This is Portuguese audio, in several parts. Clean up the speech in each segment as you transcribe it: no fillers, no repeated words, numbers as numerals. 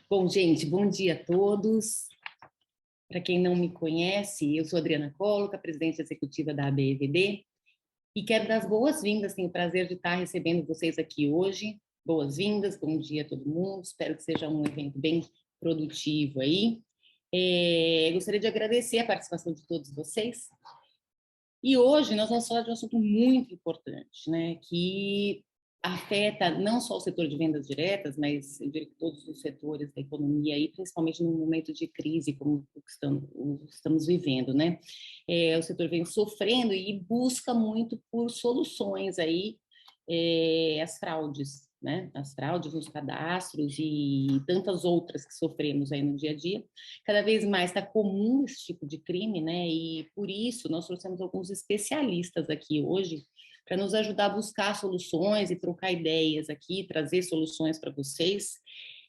Bom, gente, bom dia a todos. Para quem não me conhece, eu sou Adriana Cóloca, presidente executiva da ABEVD, e quero dar as boas-vindas, tenho o prazer de estar recebendo vocês aqui hoje. Boas-vindas, bom dia a todo mundo, espero que seja um evento bem produtivo aí. Gostaria de agradecer a participação de todos vocês. E hoje nós vamos falar de um assunto muito importante, né, que afeta não só o setor de vendas diretas, mas eu diria que todos os setores da economia, aí, principalmente no momento de crise como o que estamos vivendo, né? O setor vem sofrendo e busca muito por soluções aí, as fraudes, né? As fraudes nos cadastros e tantas outras que sofremos aí no dia a dia. Cada vez mais está comum esse tipo de crime, né? E por isso nós trouxemos alguns especialistas aqui hoje para nos ajudar a buscar soluções e trocar ideias aqui, trazer soluções para vocês.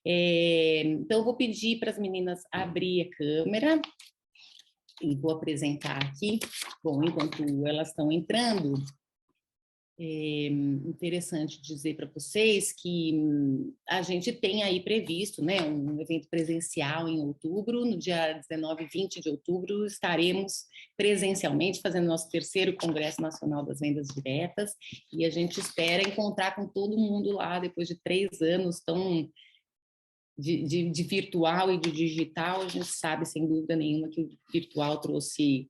Então, eu vou pedir para as meninas abrir a câmera e vou apresentar aqui. Bom, enquanto elas estão entrando, interessante dizer para vocês que a gente tem aí previsto, né, um evento presencial em outubro, no dia 19 e 20 de outubro, estaremos presencialmente fazendo nosso terceiro Congresso Nacional das Vendas Diretas, e a gente espera encontrar com todo mundo lá, depois de 3 anos tão de virtual e de digital. A gente sabe, sem dúvida nenhuma, que o virtual trouxe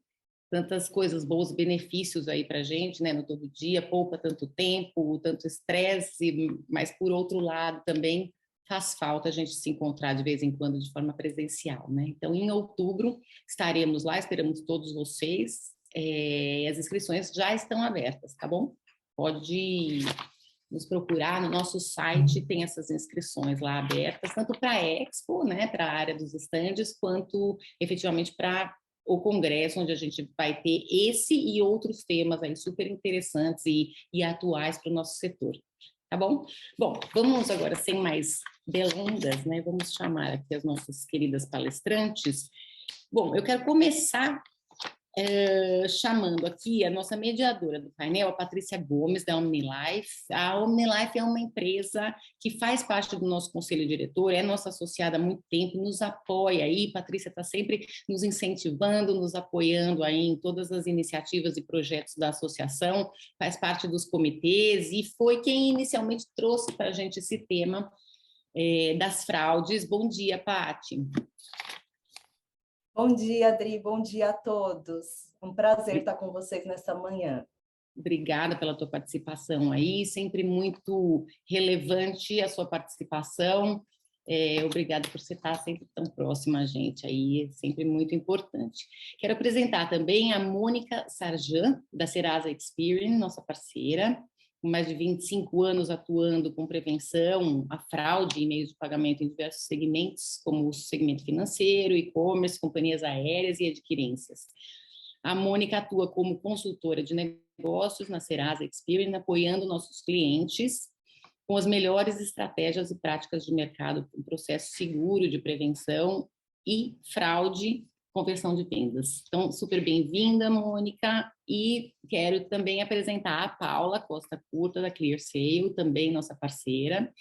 tantas coisas boas, benefícios aí para a gente, né, no todo dia, poupa tanto tempo, tanto estresse, mas, por outro lado, também faz falta a gente se encontrar de vez em quando de forma presencial, né? Então, em outubro, estaremos lá, esperamos todos vocês, as inscrições já estão abertas, tá bom? Pode nos procurar no nosso site, tem essas inscrições lá abertas, tanto para a Expo, né, para a área dos estandes, quanto efetivamente para o congresso, onde a gente vai ter esse e outros temas aí super interessantes e atuais para o nosso setor, tá bom? Bom, vamos agora, sem mais delongas, né, vamos chamar aqui as nossas queridas palestrantes. Bom, eu quero começar chamando aqui a nossa mediadora do painel, a Patrícia Gomes, da OmniLife. A OmniLife é uma empresa que faz parte do nosso conselho diretor, é nossa associada há muito tempo, nos apoia aí. Patrícia está sempre nos incentivando, nos apoiando aí em todas as iniciativas e projetos da associação, faz parte dos comitês e foi quem inicialmente trouxe para a gente esse tema das fraudes. Bom dia, Pati. Bom dia, Adri, bom dia a todos. Um prazer estar com vocês nessa manhã. Obrigada pela tua participação aí, sempre muito relevante a sua participação. Obrigada por você estar sempre tão próxima a gente aí, é sempre muito importante. Quero apresentar também a Mônica Sarjan, da Serasa Experian, nossa parceira, com mais de 25 anos atuando com prevenção à fraude e meios de pagamento em diversos segmentos, como o segmento financeiro, e-commerce, companhias aéreas e adquirências. A Mônica atua como consultora de negócios na Serasa Experian, apoiando nossos clientes com as melhores estratégias e práticas de mercado, um processo seguro de prevenção e fraude, conversão de vendas. Então, super bem-vinda, Mônica, e quero também apresentar a Paula Costa Curta, da ClearSale, também nossa parceira.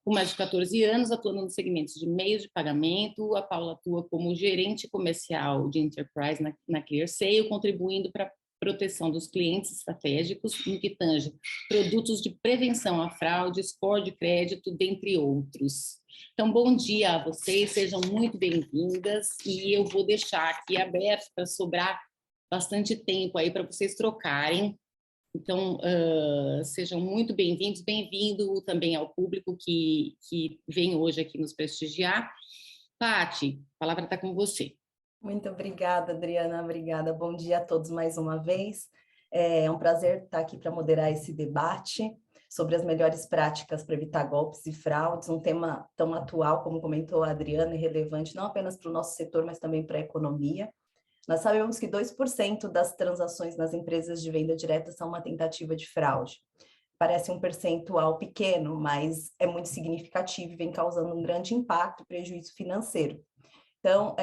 Com mais de 14 anos, atuando nos segmentos de meios de pagamento, a Paula atua como gerente comercial de Enterprise na ClearSale, contribuindo para a proteção dos clientes estratégicos, no que tange produtos de prevenção à fraude, score de crédito, dentre outros. Então, bom dia a vocês, sejam muito bem-vindas, e eu vou deixar aqui aberto para sobrar bastante tempo aí para vocês trocarem. Então, sejam muito bem-vindos, bem-vindo também ao público que vem hoje aqui nos prestigiar. Pati, a palavra está com você. Muito obrigada, Adriana, obrigada. Bom dia a todos mais uma vez. É um prazer estar aqui para moderar esse debate sobre as melhores práticas para evitar golpes e fraudes, um tema tão atual, como comentou a Adriana, e relevante não apenas para o nosso setor, mas também para a economia. Nós sabemos que 2% das transações nas empresas de venda direta são uma tentativa de fraude. Parece um percentual pequeno, mas é muito significativo e vem causando um grande impacto e prejuízo financeiro. Então,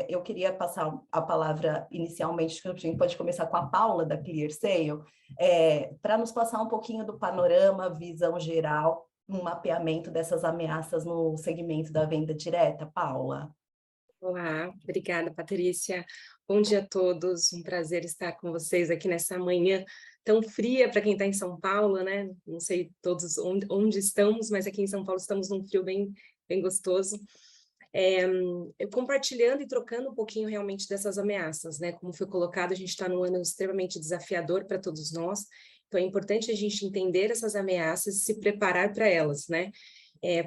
eu queria passar a palavra inicialmente, que a gente pode começar com a Paula, da ClearSale, para nos passar um pouquinho do panorama, visão geral, um mapeamento dessas ameaças no segmento da venda direta. Paula. Olá, obrigada, Patrícia. Bom dia a todos, um prazer estar com vocês aqui nessa manhã tão fria para quem está em São Paulo, né? Não sei todos onde estamos, mas aqui em São Paulo estamos num frio bem gostoso. Eu compartilhando e trocando um pouquinho realmente dessas ameaças, né? Como foi colocado, a gente está num ano extremamente desafiador para todos nós, então é importante a gente entender essas ameaças e se preparar para elas, né?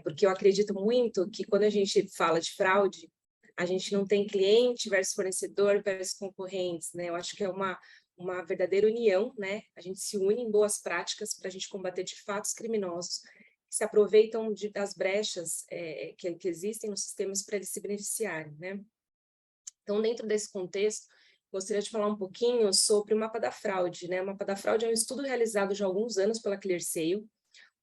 Porque eu acredito muito que quando a gente fala de fraude, a gente não tem cliente versus fornecedor versus concorrentes, né? Eu acho que é uma verdadeira união, né? A gente se une em boas práticas para a gente combater de fatos criminosos que se aproveitam das brechas que existem nos sistemas para eles se beneficiarem, né? Então, dentro desse contexto, gostaria de falar um pouquinho sobre o Mapa da Fraude, né? O Mapa da Fraude é um estudo realizado já há alguns anos pela ClearSale,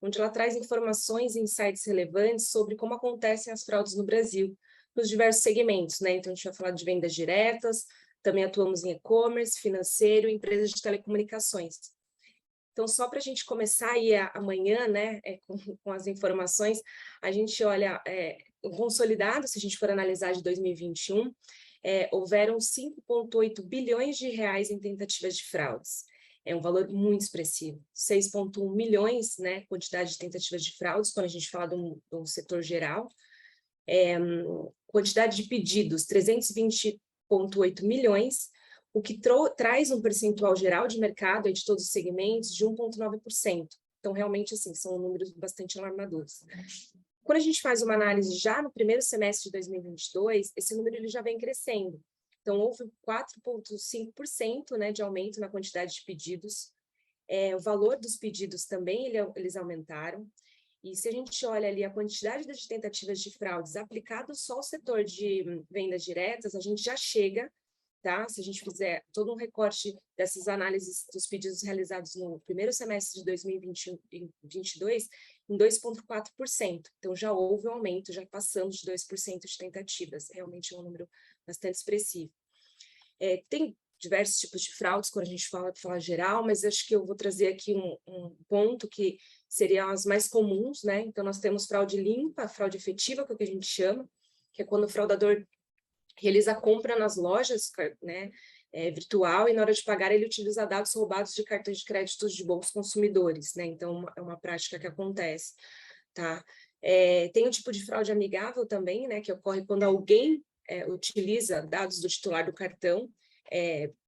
onde ela traz informações e insights relevantes sobre como acontecem as fraudes no Brasil, nos diversos segmentos, né? Então, a gente vai falar de vendas diretas, também atuamos em e-commerce, financeiro e empresas de telecomunicações. Então, só para a gente começar aí amanhã, né, com as informações, a gente olha o consolidado, se a gente for analisar de 2021, houveram 5,8 bilhões de reais em tentativas de fraudes. É um valor muito expressivo, 6,1 milhões, né, quantidade de tentativas de fraudes, quando a gente fala do setor geral. Quantidade de pedidos, 320,8 milhões, o que traz um percentual geral de mercado aí de todos os segmentos de 1,9%. Então, realmente, assim, são números bastante alarmadores. Quando a gente faz uma análise já no primeiro semestre de 2022, esse número ele já vem crescendo. Então, houve 4,5%, né, de aumento na quantidade de pedidos. O valor dos pedidos também, eles aumentaram. E se a gente olha ali a quantidade de tentativas de fraudes aplicadas só ao setor de vendas diretas, a gente já chega, tá? Se a gente fizer todo um recorte dessas análises dos pedidos realizados no primeiro semestre de 2022, em 2,4%. Então, já houve um aumento, já passamos de 2% de tentativas. Realmente é um número bastante expressivo. Tem diversos tipos de fraudes, quando a gente fala geral, mas acho que eu vou trazer aqui um ponto que seriam as mais comuns, né? Então, nós temos fraude limpa, fraude efetiva, que é o que a gente chama, que é quando o fraudador realiza a compra nas lojas, né, virtual, e na hora de pagar ele utiliza dados roubados de cartões de crédito de bons consumidores, né? Então, é uma prática que acontece, tá? Tem o tipo de fraude amigável também, né, que ocorre quando alguém utiliza dados do titular do cartão,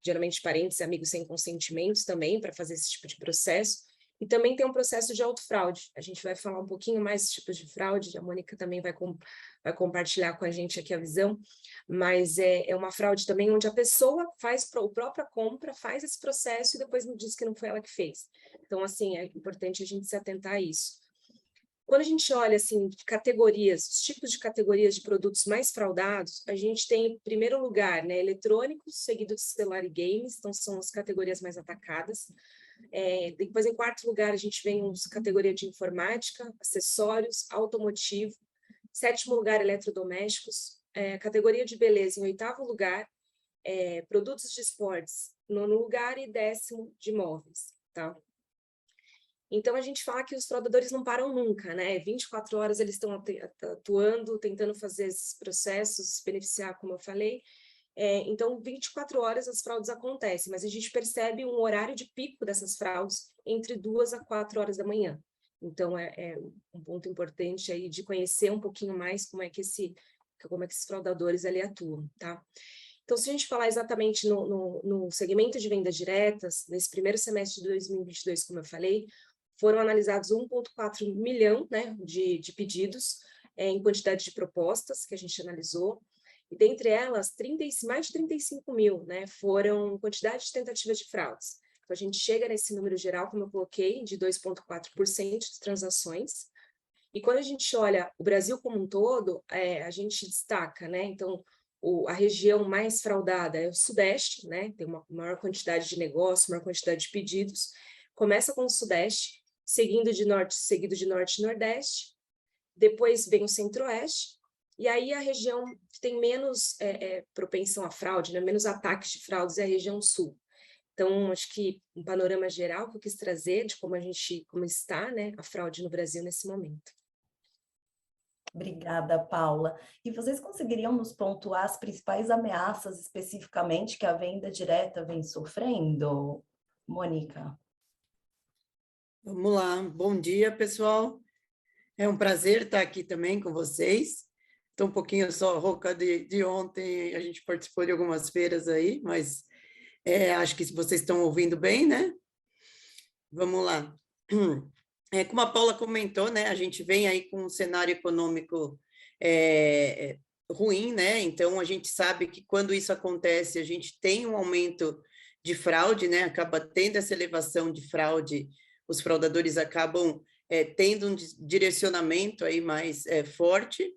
geralmente parentes, amigos sem consentimentos também, para fazer esse tipo de processo. E também tem um processo de autofraude. A gente vai falar um pouquinho mais desse tipo de fraude, a Mônica também vai compartilhar com a gente aqui a visão, mas é uma fraude também onde a pessoa faz a própria compra, faz esse processo e depois me diz que não foi ela que fez. Então, assim, é importante a gente se atentar a isso. Quando a gente olha, assim, categorias, os tipos de categorias de produtos mais fraudados, a gente tem, em primeiro lugar, né, eletrônicos, seguido de celular e games, então são as categorias mais atacadas. Depois, em quarto lugar, a gente vem a categoria de informática, acessórios, automotivo. Sétimo lugar, eletrodomésticos. Categoria de beleza, em oitavo lugar, produtos de esportes, nono lugar, e décimo, de móveis, tá? Então, a gente fala que os fraudadores não param nunca, né? 24 horas eles estão atuando, tentando fazer esses processos, se beneficiar, como eu falei. Então, 24 horas as fraudes acontecem, mas a gente percebe um horário de pico dessas fraudes entre 2 a 4 horas da manhã. Então, é um ponto importante aí de conhecer um pouquinho mais como é que esses fraudadores ali atuam, tá? Então, se a gente falar exatamente no segmento de vendas diretas, nesse primeiro semestre de 2022, como eu falei, foram analisados 1,4 milhão, né, de pedidos em quantidade de propostas que a gente analisou, e dentre elas, mais de 35 mil, né, foram quantidade de tentativas de fraudes. Então, a gente chega nesse número geral, como eu coloquei, de 2,4% de transações. E quando a gente olha o Brasil como um todo, a gente destaca, né, então, a região mais fraudada é o Sudeste, né, tem uma maior quantidade de negócios, maior quantidade de pedidos. Começa com o Sudeste, seguido de Norte e Nordeste. Depois vem o Centro-Oeste, E aí a região que tem menos propensão à fraude, né, menos ataques de fraudes, é a região sul. Então, acho que um panorama geral que eu quis trazer de como está, né, a fraude no Brasil nesse momento. Obrigada, Paula. E vocês conseguiriam nos pontuar as principais ameaças especificamente que a venda direta vem sofrendo, Mônica? Vamos lá. Bom dia, pessoal. É um prazer estar aqui também com vocês. Estou um pouquinho só rouca de ontem, a gente participou de algumas feiras aí, mas acho que vocês estão ouvindo bem, né? Vamos lá. Como a Paula comentou, né, a gente vem aí com um cenário econômico ruim, né? Então, a gente sabe que quando isso acontece, a gente tem um aumento de fraude, né? Acaba tendo essa elevação de fraude, os fraudadores acabam tendo um direcionamento aí mais forte.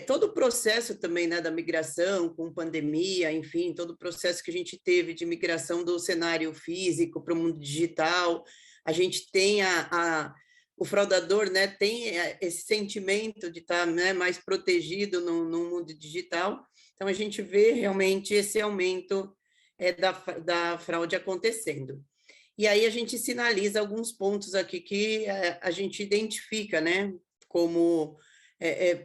Todo o processo também, né, da migração, com pandemia, enfim, todo o processo que a gente teve de migração do cenário físico para o mundo digital, a gente tem o fraudador, né, tem esse sentimento de estar, né, mais protegido no mundo digital, então a gente vê realmente esse aumento da fraude acontecendo. E aí a gente sinaliza alguns pontos aqui que a gente identifica, né, como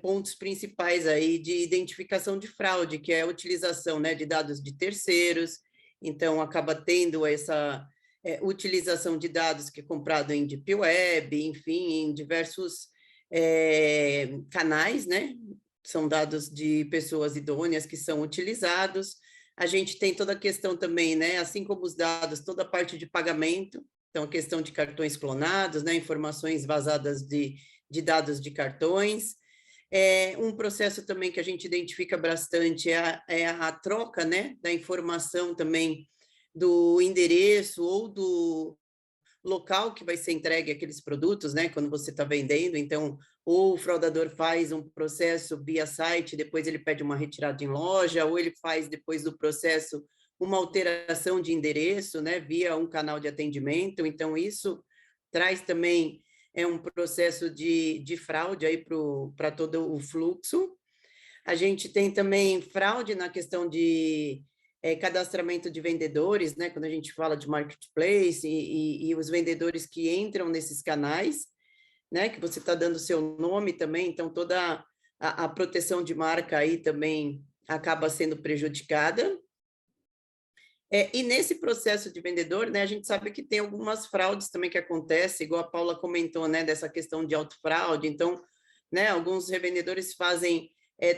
pontos principais aí de identificação de fraude, que é a utilização, né, de dados de terceiros, então acaba tendo essa utilização de dados que é comprado em Deep Web, enfim, em diversos canais, né, são dados de pessoas idôneas que são utilizados. A gente tem toda a questão também, né, assim como os dados, toda a parte de pagamento, então a questão de cartões clonados, né, informações vazadas de dados de cartões. Um processo também que a gente identifica bastante é a troca, né, da informação também do endereço ou do local que vai ser entregue aqueles produtos, né, quando você está vendendo. Então, ou o fraudador faz um processo via site, depois ele pede uma retirada em loja, ou ele faz, depois do processo, uma alteração de endereço, né, via um canal de atendimento. Então, isso traz também um processo de fraude aí para todo o fluxo. A gente tem também fraude na questão de cadastramento de vendedores, né? Quando a gente fala de marketplace e os vendedores que entram nesses canais, né? Que você está dando seu nome também, então toda a proteção de marca aí também acaba sendo prejudicada. E nesse processo de vendedor, né, a gente sabe que tem algumas fraudes também que acontecem, igual a Paula comentou, né, dessa questão de autofraude. Então, né, alguns revendedores fazem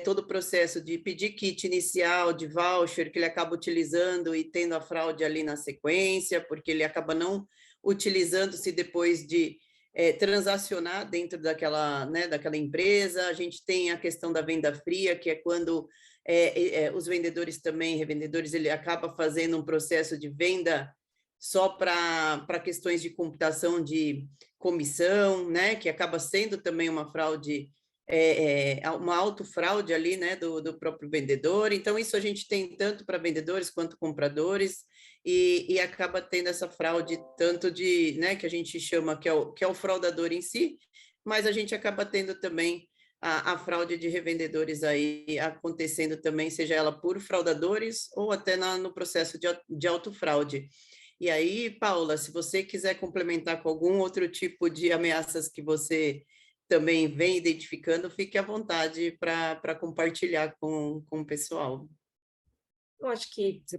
todo o processo de pedir kit inicial, de voucher, que ele acaba utilizando e tendo a fraude ali na sequência, porque ele acaba não utilizando-se depois de transacionar dentro daquela, né, daquela empresa. A gente tem a questão da venda fria, que é quando os vendedores também, revendedores, ele acaba fazendo um processo de venda só para questões de computação de comissão, né, que acaba sendo também uma fraude, uma autofraude ali, né, do próprio vendedor. Então, isso a gente tem tanto para vendedores quanto compradores, e acaba tendo essa fraude tanto de, né, que a gente chama que é o fraudador em si, mas a gente acaba tendo também a fraude de revendedores aí acontecendo também, seja ela por fraudadores ou até no processo de autofraude. E aí, Paula, se você quiser complementar com algum outro tipo de ameaças que você também vem identificando, fique à vontade para compartilhar com o pessoal. Eu acho que você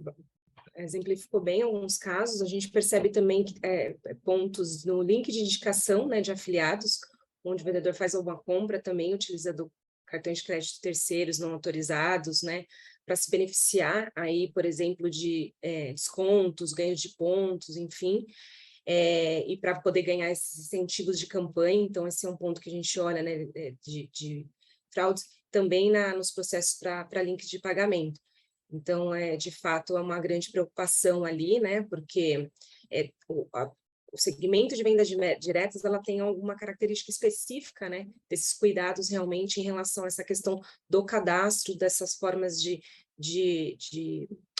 exemplificou bem alguns casos. A gente percebe também que, pontos no link de indicação, né, de afiliados, onde o vendedor faz alguma compra também utilizando cartões de crédito terceiros não autorizados, né, para se beneficiar aí, por exemplo, de descontos, ganhos de pontos, enfim, e para poder ganhar esses incentivos de campanha. Então, esse é um ponto que a gente olha, né, de fraudes também nos processos para link de pagamento. Então, de fato, é uma grande preocupação ali, né, porque o segmento de vendas diretas, ela tem alguma característica específica, né, desses cuidados realmente em relação a essa questão do cadastro, dessas formas de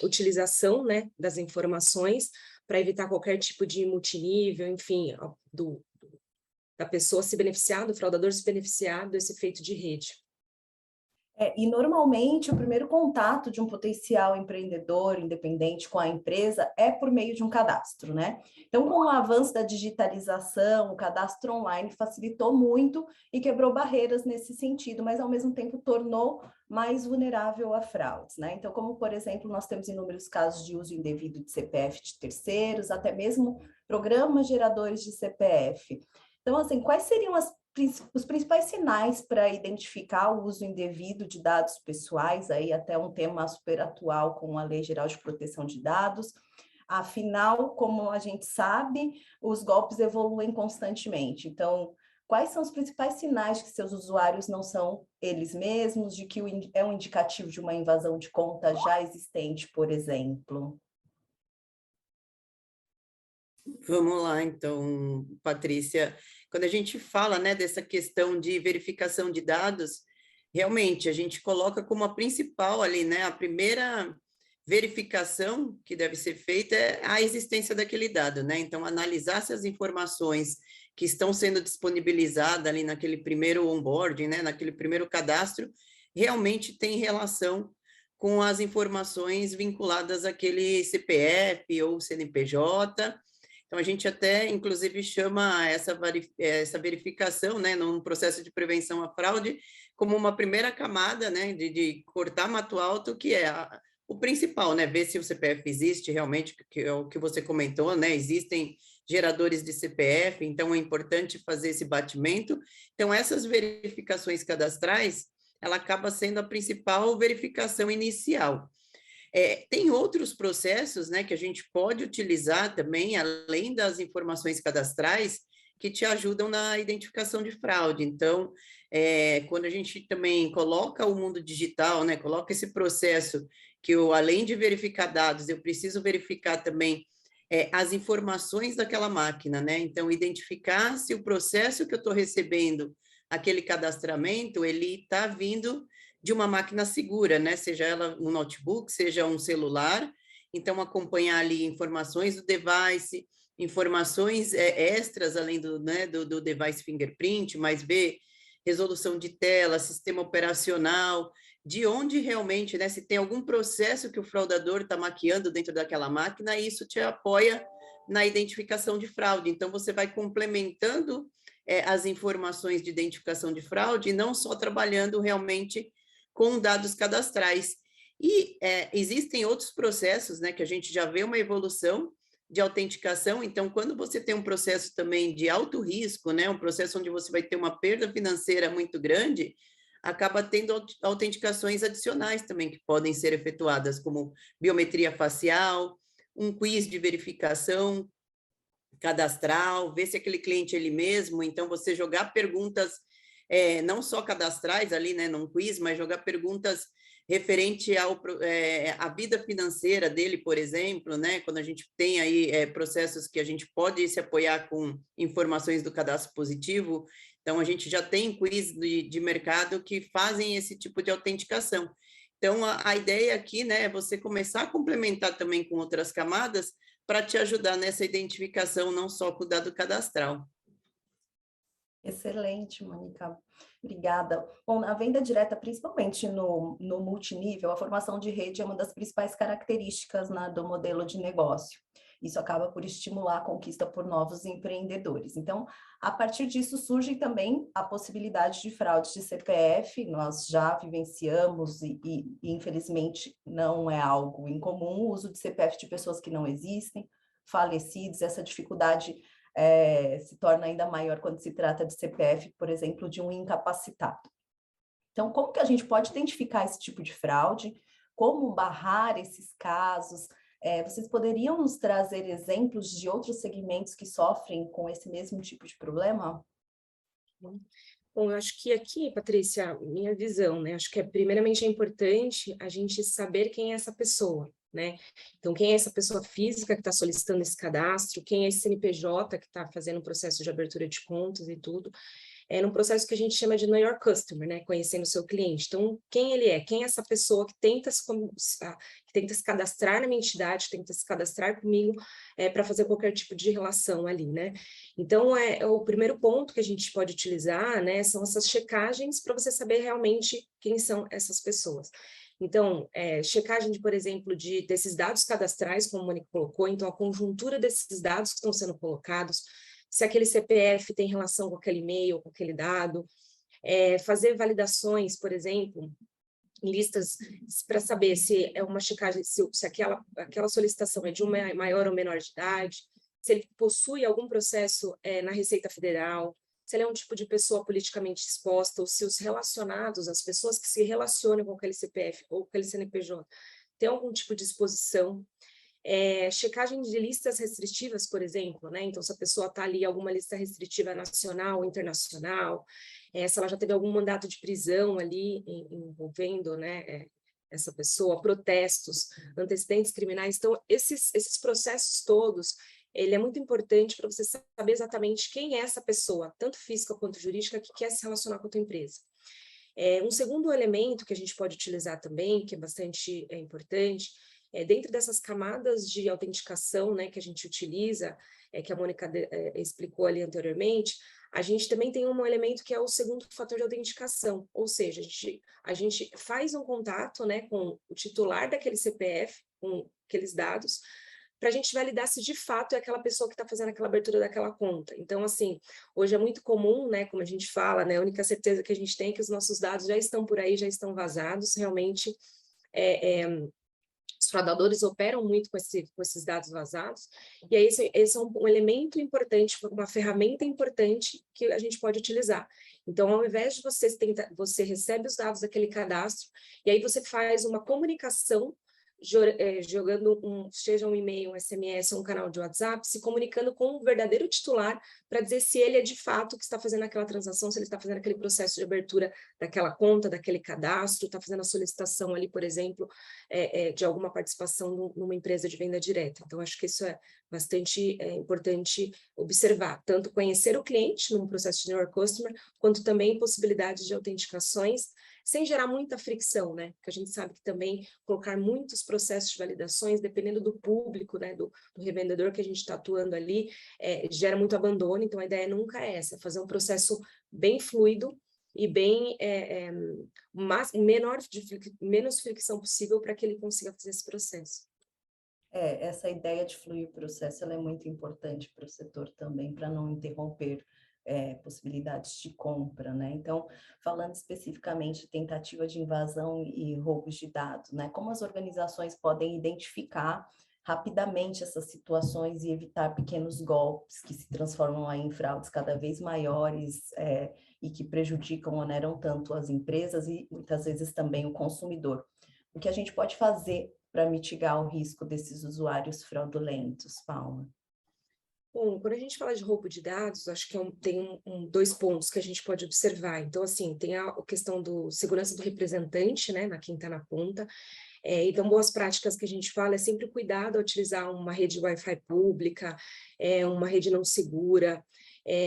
utilização, né, das informações, para evitar qualquer tipo de multinível, enfim, da pessoa se beneficiar, do fraudador se beneficiar desse efeito de rede. E normalmente o primeiro contato de um potencial empreendedor independente com a empresa é por meio de um cadastro, né? Então, com o avanço da digitalização, o cadastro online facilitou muito e quebrou barreiras nesse sentido, mas ao mesmo tempo tornou mais vulnerável a fraudes, né? Então, como por exemplo, nós temos inúmeros casos de uso indevido de CPF de terceiros, até mesmo programas geradores de CPF. Então, assim, quais seriam os principais sinais para identificar o uso indevido de dados pessoais, aí até um tema super atual com a Lei Geral de Proteção de Dados? Afinal, como a gente sabe, os golpes evoluem constantemente. Então, quais são os principais sinais que seus usuários não são eles mesmos, de que é um indicativo de uma invasão de conta já existente, por exemplo? Vamos lá, então, Patrícia. Quando a gente fala, né, dessa questão de verificação de dados, realmente a gente coloca como a principal ali, né, a primeira verificação que deve ser feita é a existência daquele dado, né? Então, analisar se as informações que estão sendo disponibilizadas ali naquele primeiro onboarding, né, naquele primeiro cadastro, realmente tem relação com as informações vinculadas àquele CPF ou CNPJ. Então, a gente até, inclusive, chama essa verificação, né, num processo de prevenção à fraude, como uma primeira camada, né, de cortar mato alto, que é o principal, né, ver se o CPF existe realmente, que é o que você comentou, né, existem geradores de CPF, então é importante fazer esse batimento. Então, essas verificações cadastrais, ela acaba sendo a principal verificação inicial. Tem outros processos, né, que a gente pode utilizar também, além das informações cadastrais, que te ajudam na identificação de fraude. Então, quando a gente também coloca o mundo digital, né, coloca esse processo que eu, além de verificar dados, eu preciso verificar também as informações daquela máquina, né? Então, identificar se o processo que eu estou recebendo, aquele cadastramento, ele está vindo de uma máquina segura, né? Seja ela um notebook, seja um celular. Então, acompanhar ali informações do device, informações extras, além do, né, do device fingerprint, mas ver resolução de tela, sistema operacional, de onde realmente, né, se tem algum processo que o fraudador está maquiando dentro daquela máquina, isso te apoia na identificação de fraude. Então, você vai complementando as informações de identificação de fraude, e não só trabalhando realmente com dados cadastrais. E existem outros processos, né, que a gente já vê uma evolução de autenticação. Então, quando você tem um processo também de alto risco, né, um processo onde você vai ter uma perda financeira muito grande, acaba tendo autenticações adicionais também que podem ser efetuadas, como biometria facial, um quiz de verificação cadastral, ver se aquele cliente é ele mesmo. Então, você jogar perguntas não só cadastrais ali, né, num quiz, mas jogar perguntas referente à vida financeira dele, por exemplo, né, quando a gente tem aí processos que a gente pode se apoiar com informações do cadastro positivo. Então, a gente já tem quiz de mercado que fazem esse tipo de autenticação. Então, a ideia aqui, né, é você começar a complementar também com outras camadas para te ajudar nessa identificação, não só com o dado cadastral. Excelente, Mônica. Obrigada. Bom, na venda direta, principalmente no multinível, a formação de rede é uma das principais características, né, do modelo de negócio. Isso acaba por estimular a conquista por novos empreendedores. Então, a partir disso surge também a possibilidade de fraude de CPF. Nós já vivenciamos e infelizmente não é algo incomum o uso de CPF de pessoas que não existem, falecidos. Essa dificuldade se torna ainda maior quando se trata de CPF, por exemplo, de um incapacitado. Então, como que a gente pode identificar esse tipo de fraude? Como barrar esses casos? Vocês poderiam nos trazer exemplos de outros segmentos que sofrem com esse mesmo tipo de problema? Bom, eu acho que aqui, Patrícia, minha visão, né? Acho que primeiramente é importante a gente saber quem é essa pessoa, né? Então, quem é essa pessoa física que está solicitando esse cadastro, quem é esse CNPJ que está fazendo o processo de abertura de contas e tudo, é num processo que a gente chama de Know Your Customer, né? Conhecendo o seu cliente. Então, quem ele é? Quem é essa pessoa que tenta se cadastrar na minha entidade, tenta se cadastrar comigo para fazer qualquer tipo de relação ali, né? Então, o primeiro ponto que a gente pode utilizar, né, são essas checagens para você saber realmente quem são essas pessoas. Então, checagem, por exemplo, desses dados cadastrais, como a Mônica colocou, então a conjuntura desses dados que estão sendo colocados, se aquele CPF tem relação com aquele e-mail, com aquele dado, fazer validações, por exemplo, em listas para saber se é uma checagem, se aquela solicitação é de um maior ou menor de idade, se ele possui algum processo na Receita Federal, se ele é um tipo de pessoa politicamente exposta, ou se os relacionados, as pessoas que se relacionam com aquele CPF ou com aquele CNPJ, têm algum tipo de exposição. Checagem de listas restritivas, por exemplo, né? Então, se a pessoa está ali em alguma lista restritiva nacional ou internacional, se ela já teve algum mandato de prisão ali envolvendo, né, essa pessoa, protestos, antecedentes criminais. Então, esses processos todos, ele é muito importante para você saber exatamente quem é essa pessoa, tanto física quanto jurídica, que quer se relacionar com a tua empresa. Um segundo elemento que a gente pode utilizar também, que é bastante importante, dentro dessas camadas de autenticação, né, que a gente utiliza, que a Mônica explicou ali anteriormente, a gente também tem um elemento que é o segundo fator de autenticação, ou seja, a gente faz um contato, né, com o titular daquele CPF, com aqueles dados, para a gente validar se de fato é aquela pessoa que está fazendo aquela abertura daquela conta. Então, assim, hoje é muito comum, né, como a gente fala, né, a única certeza que a gente tem é que os nossos dados já estão por aí, já estão vazados, realmente os fraudadores operam muito com esses dados vazados, e aí esse é um elemento importante, uma ferramenta importante que a gente pode utilizar. Então, ao invés de você recebe os dados daquele cadastro, e aí você faz uma comunicação jogando seja um e-mail, um SMS, um canal de WhatsApp, se comunicando com o verdadeiro titular para dizer se ele é de fato que está fazendo aquela transação, se ele está fazendo aquele processo de abertura daquela conta, daquele cadastro, está fazendo a solicitação ali, por exemplo, de alguma participação numa empresa de venda direta. Então, acho que isso é bastante importante observar, tanto conhecer o cliente num processo de Know Your Customer, quanto também possibilidades de autenticações, sem gerar muita fricção, né? Porque a gente sabe que também colocar muitos processos de validações, dependendo do público, né, do revendedor que a gente está atuando ali, gera muito abandono, então a ideia nunca é essa, é fazer um processo bem fluido e bem menos fricção possível para que ele consiga fazer esse processo. Essa ideia de fluir o processo ela é muito importante para o setor também, para não interromper possibilidades de compra, né? Então, falando especificamente de tentativa de invasão e roubos de dados, né? Como as organizações podem identificar rapidamente essas situações e evitar pequenos golpes que se transformam aí em fraudes cada vez maiores e que prejudicam, oneram tanto as empresas e muitas vezes também o consumidor. O que a gente pode fazer para mitigar o risco desses usuários fraudulentos, Paula? Bom, quando a gente fala de roubo de dados, acho que tem dois pontos que a gente pode observar. Então, assim, tem a questão do segurança do representante, né, quem está na ponta. Então, boas práticas que a gente fala é sempre cuidado ao utilizar uma rede Wi-Fi pública, uma rede não segura,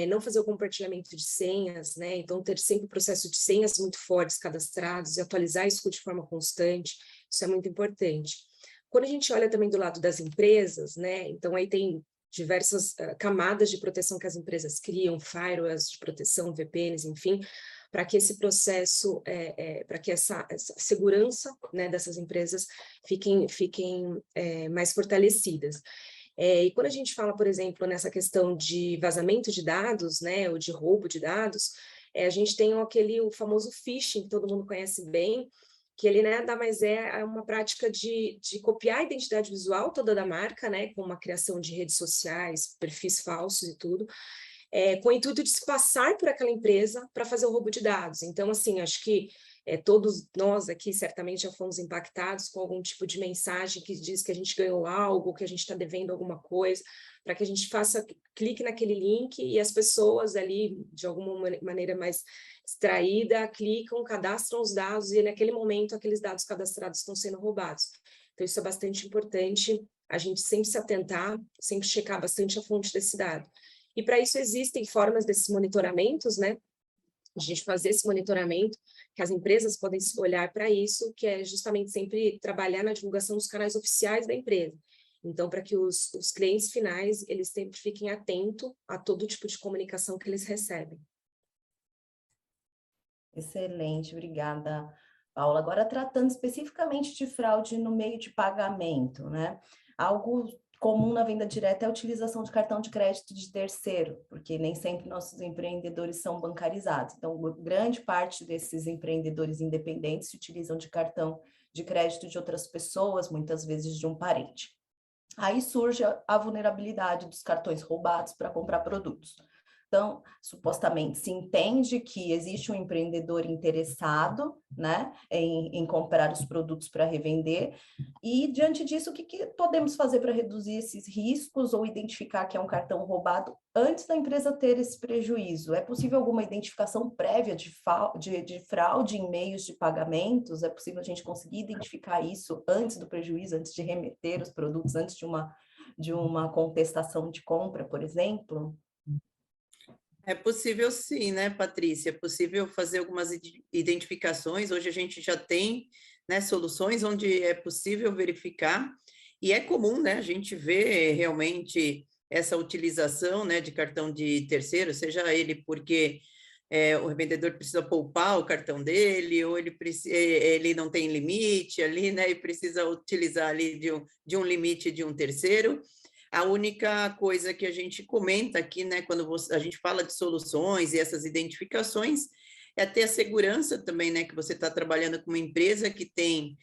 não fazer o compartilhamento de senhas, né? Então, ter sempre o processo de senhas muito fortes cadastrados e atualizar isso de forma constante, isso é muito importante. Quando a gente olha também do lado das empresas, né? Então, aí tem diversas camadas de proteção que as empresas criam, firewalls de proteção, VPNs, enfim, para que esse processo, para que essa segurança, né, dessas empresas fiquem mais fortalecidas. E quando a gente fala, por exemplo, nessa questão de vazamento de dados, né, ou de roubo de dados, a gente tem o famoso phishing, que todo mundo conhece bem, que ele nada mais é uma prática de copiar a identidade visual toda da marca, né, com uma criação de redes sociais, perfis falsos e tudo, com o intuito de se passar por aquela empresa para fazer o roubo de dados. Então, assim, acho que todos nós aqui certamente já fomos impactados com algum tipo de mensagem que diz que a gente ganhou algo, que a gente está devendo alguma coisa, para que a gente clique naquele link e as pessoas ali, de alguma maneira mais extraída, clicam, cadastram os dados e naquele momento aqueles dados cadastrados estão sendo roubados. Então, isso é bastante importante, a gente sempre se atentar, sempre checar bastante a fonte desse dado. E para isso existem formas desses monitoramentos, né? A gente fazer esse monitoramento, que as empresas podem olhar para isso, que é justamente sempre trabalhar na divulgação dos canais oficiais da empresa. Então, para que os clientes finais, eles sempre fiquem atentos a todo tipo de comunicação que eles recebem. Excelente, obrigada, Paula. Agora, tratando especificamente de fraude no meio de pagamento, né? Algo comum na venda direta é a utilização de cartão de crédito de terceiro, porque nem sempre nossos empreendedores são bancarizados. Então, grande parte desses empreendedores independentes se utilizam de cartão de crédito de outras pessoas, muitas vezes de um parente. Aí surge a vulnerabilidade dos cartões roubados para comprar produtos. Então, supostamente, se entende que existe um empreendedor interessado, né, em comprar os produtos para revender, e diante disso, o que podemos fazer para reduzir esses riscos ou identificar que é um cartão roubado antes da empresa ter esse prejuízo? É possível alguma identificação prévia de fraude em meios de pagamentos? É possível a gente conseguir identificar isso antes do prejuízo, antes de remeter os produtos, antes de uma contestação de compra, por exemplo? É possível sim, né, Patrícia? É possível fazer algumas identificações. Hoje a gente já tem, né, soluções onde é possível verificar, e é comum, né, a gente ver realmente essa utilização, né, de cartão de terceiro, seja ele porque o revendedor precisa poupar o cartão dele, ou ele não tem limite ali, né, e precisa utilizar ali de um limite de um terceiro. A única coisa que a gente comenta aqui, né, quando a gente fala de soluções e essas identificações, é ter a segurança também, né, que você está trabalhando com uma empresa que tem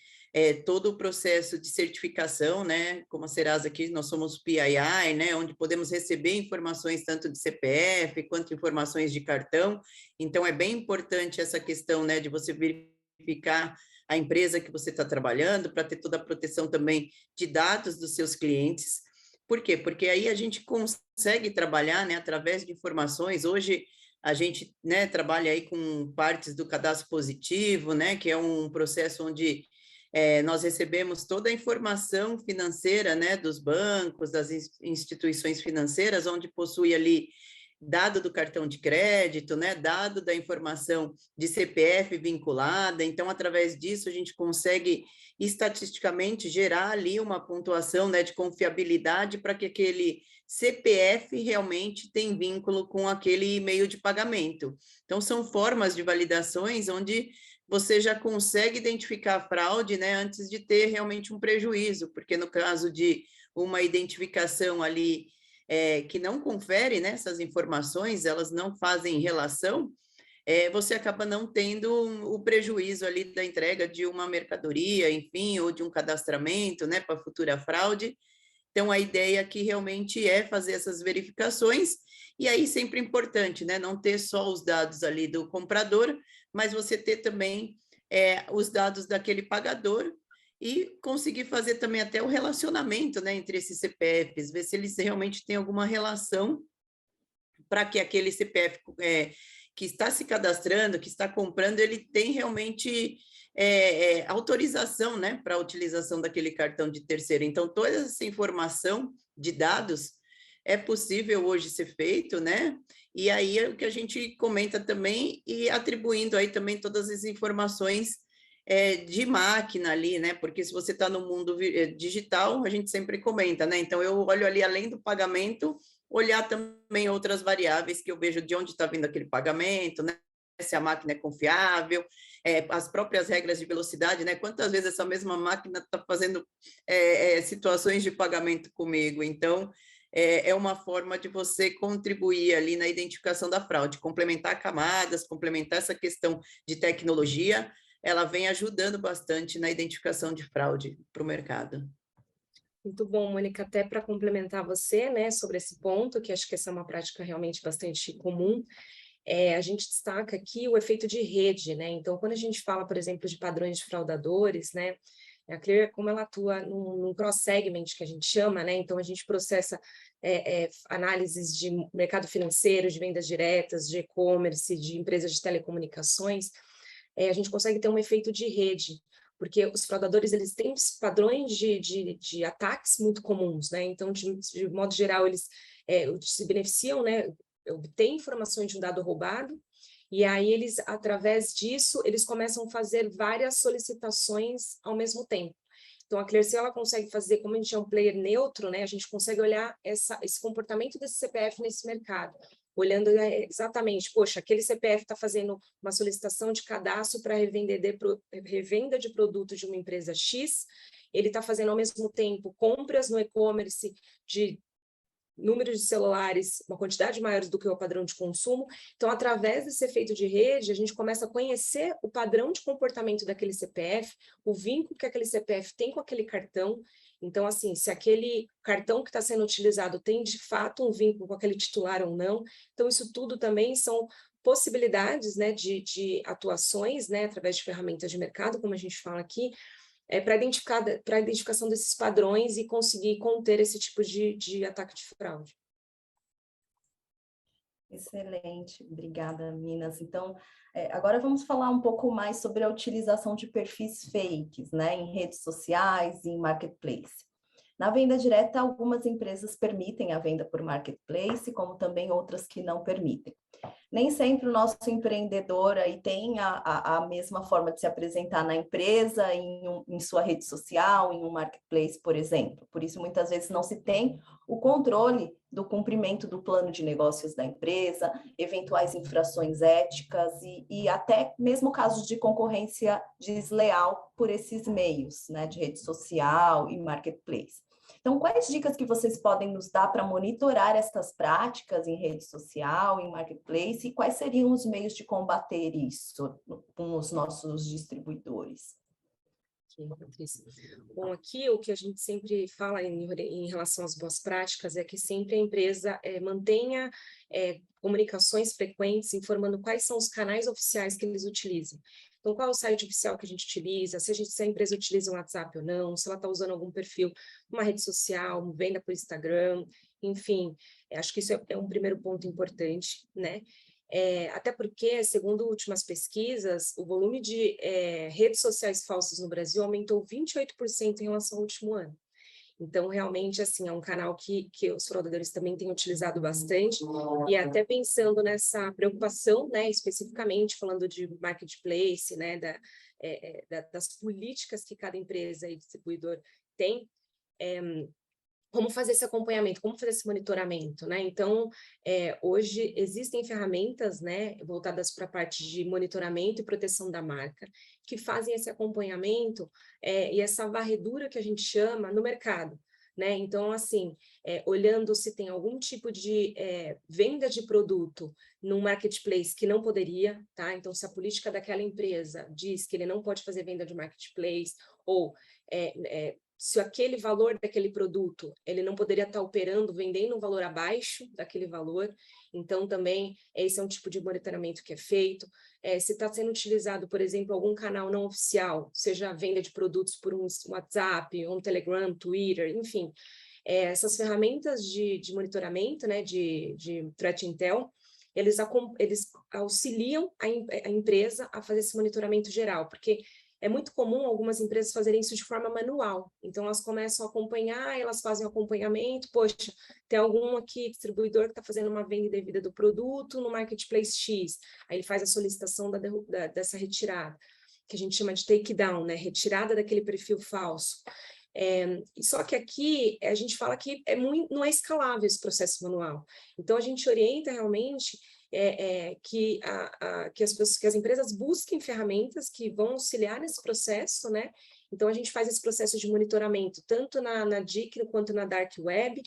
todo o processo de certificação, né, como a Serasa aqui, nós somos PII, né, onde podemos receber informações tanto de CPF quanto informações de cartão. Então, é bem importante essa questão, né, de você verificar a empresa que você está trabalhando, para ter toda a proteção também de dados dos seus clientes. Por quê? Porque aí a gente consegue trabalhar, né, através de informações. Hoje a gente, né, trabalha aí com partes do cadastro positivo, né, que é um processo onde nós recebemos toda a informação financeira, né, dos bancos, das instituições financeiras, onde possui ali dado do cartão de crédito, né, dado da informação de CPF vinculada. Então, através disso, a gente consegue estatisticamente gerar ali uma pontuação, né, de confiabilidade para que aquele CPF realmente tem vínculo com aquele meio de pagamento. Então, são formas de validações onde você já consegue identificar a fraude, né, antes de ter realmente um prejuízo, porque no caso de uma identificação ali que não confere, né, essas informações, elas não fazem relação, você acaba não tendo o prejuízo ali da entrega de uma mercadoria, enfim, ou de um cadastramento, né, para futura fraude. Então, a ideia aqui realmente é fazer essas verificações, e aí sempre importante, né, não ter só os dados ali do comprador, mas você ter também os dados daquele pagador, e conseguir fazer também até o relacionamento, né, entre esses CPFs, ver se eles realmente têm alguma relação para que aquele CPF que está se cadastrando, que está comprando, ele tem realmente autorização, né, para a utilização daquele cartão de terceiro. Então, toda essa informação de dados é possível hoje ser feito, né? E aí é o que a gente comenta também, e atribuindo aí também todas as informações de máquina ali, né? Porque se você está no mundo digital, a gente sempre comenta, né? Então, eu olho ali, além do pagamento, olhar também outras variáveis que eu vejo de onde está vindo aquele pagamento, né? Se a máquina é confiável, as próprias regras de velocidade, né? Quantas vezes essa mesma máquina está fazendo situações de pagamento comigo? Então, é uma forma de você contribuir ali na identificação da fraude, complementar camadas, complementar essa questão de tecnologia, ela vem ajudando bastante na identificação de fraude para o mercado. Muito bom, Mônica, até para complementar você, né, sobre esse ponto, que acho que essa é uma prática realmente bastante comum, a gente destaca aqui o efeito de rede, né? Então, quando a gente fala, por exemplo, de padrões de fraudadores, né, a Clear, como ela atua num cross-segment, que a gente chama, né? Então, a gente processa análises de mercado financeiro, de vendas diretas, de e-commerce, de empresas de telecomunicações, a gente consegue ter um efeito de rede, porque os fraudadores, eles têm padrões de ataques muito comuns, né? Então, de modo geral, eles se beneficiam, né? Obtêm informações de um dado roubado, e aí eles, através disso, eles começam a fazer várias solicitações ao mesmo tempo. Então, a Clearseal, ela consegue fazer, como a gente é um player neutro, né? A gente consegue olhar esse comportamento desse CPF nesse mercado, olhando exatamente, poxa, aquele CPF está fazendo uma solicitação de cadastro para revenda de produto de uma empresa X, ele está fazendo ao mesmo tempo compras no e-commerce de números de celulares, uma quantidade maior do que o padrão de consumo. Então, através desse efeito de rede, a gente começa a conhecer o padrão de comportamento daquele CPF, o vínculo que aquele CPF tem com aquele cartão. Então, assim, se aquele cartão que está sendo utilizado tem, de fato, um vínculo com aquele titular ou não. Então, isso tudo também são possibilidades, né, de atuações, né, através de ferramentas de mercado, como a gente fala aqui, para a identificação desses padrões e conseguir conter esse tipo de ataque de fraude. Excelente, obrigada, Minas. Então, agora vamos falar um pouco mais sobre a utilização de perfis fakes, né, em redes sociais e em marketplace. Na venda direta, algumas empresas permitem a venda por marketplace, como também outras que não permitem. Nem sempre o nosso empreendedor aí tem a mesma forma de se apresentar na empresa, em sua rede social, em um marketplace, por exemplo. Por isso, muitas vezes não se tem o controle do cumprimento do plano de negócios da empresa, eventuais infrações éticas e até mesmo casos de concorrência desleal por esses meios, né, de rede social e marketplace. Então, quais dicas que vocês podem nos dar para monitorar estas práticas em rede social, em marketplace, e quais seriam os meios de combater isso com os nossos distribuidores? Patrícia. Bom, aqui o que a gente sempre fala em relação às boas práticas é que sempre a empresa mantenha comunicações frequentes, informando quais são os canais oficiais que eles utilizam. Então, qual é o site oficial que a gente utiliza, se a empresa utiliza um WhatsApp ou não, se ela está usando algum perfil, uma rede social, venda por Instagram, enfim, acho que isso é um primeiro ponto importante, né? Até porque, segundo últimas pesquisas, o volume de redes sociais falsas no Brasil aumentou 28% em relação ao último ano. Então, realmente, assim, é um canal que os fraudadores também têm utilizado bastante, e até pensando nessa preocupação, né, especificamente falando de marketplace, né, das políticas que cada empresa e distribuidor tem, como fazer esse acompanhamento, como fazer esse monitoramento, né? Então, hoje existem ferramentas, né, voltadas para a parte de monitoramento e proteção da marca, que fazem esse acompanhamento e essa varredura que a gente chama no mercado, né? Então, assim, olhando se tem algum tipo de venda de produto num marketplace que não poderia, tá? Então, se a política daquela empresa diz que ele não pode fazer venda de marketplace, ou se aquele valor daquele produto, ele não poderia estar operando, vendendo um valor abaixo daquele valor, então também esse é um tipo de monitoramento que é feito. Se está sendo utilizado, por exemplo, algum canal não oficial, seja a venda de produtos por um WhatsApp, um Telegram, Twitter, enfim, essas ferramentas de monitoramento, né, de Threat Intel, eles auxiliam a empresa a fazer esse monitoramento geral, porque é muito comum algumas empresas fazerem isso de forma manual. Então, elas começam a acompanhar, elas fazem o acompanhamento. Poxa, tem algum aqui, distribuidor, que está fazendo uma venda indevida do produto no Marketplace X. Aí ele faz a solicitação dessa retirada, que a gente chama de takedown, né? Retirada daquele perfil falso. Só que aqui a gente fala que não é escalável esse processo manual. Então, a gente orienta realmente que as empresas busquem ferramentas que vão auxiliar nesse processo, né? Então, a gente faz esse processo de monitoramento, tanto na DIC quanto na Dark Web.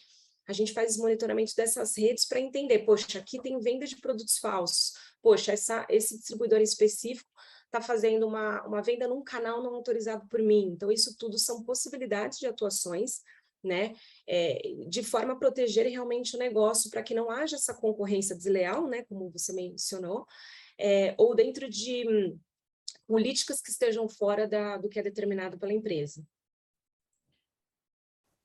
A gente faz esse monitoramento dessas redes para entender, poxa, aqui tem venda de produtos falsos, poxa, esse distribuidor específico está fazendo uma venda num canal não autorizado por mim. Então, isso tudo são possibilidades de atuações, né, de forma a proteger realmente o negócio, para que não haja essa concorrência desleal, né, como você mencionou, ou dentro de políticas que estejam fora do que é determinado pela empresa.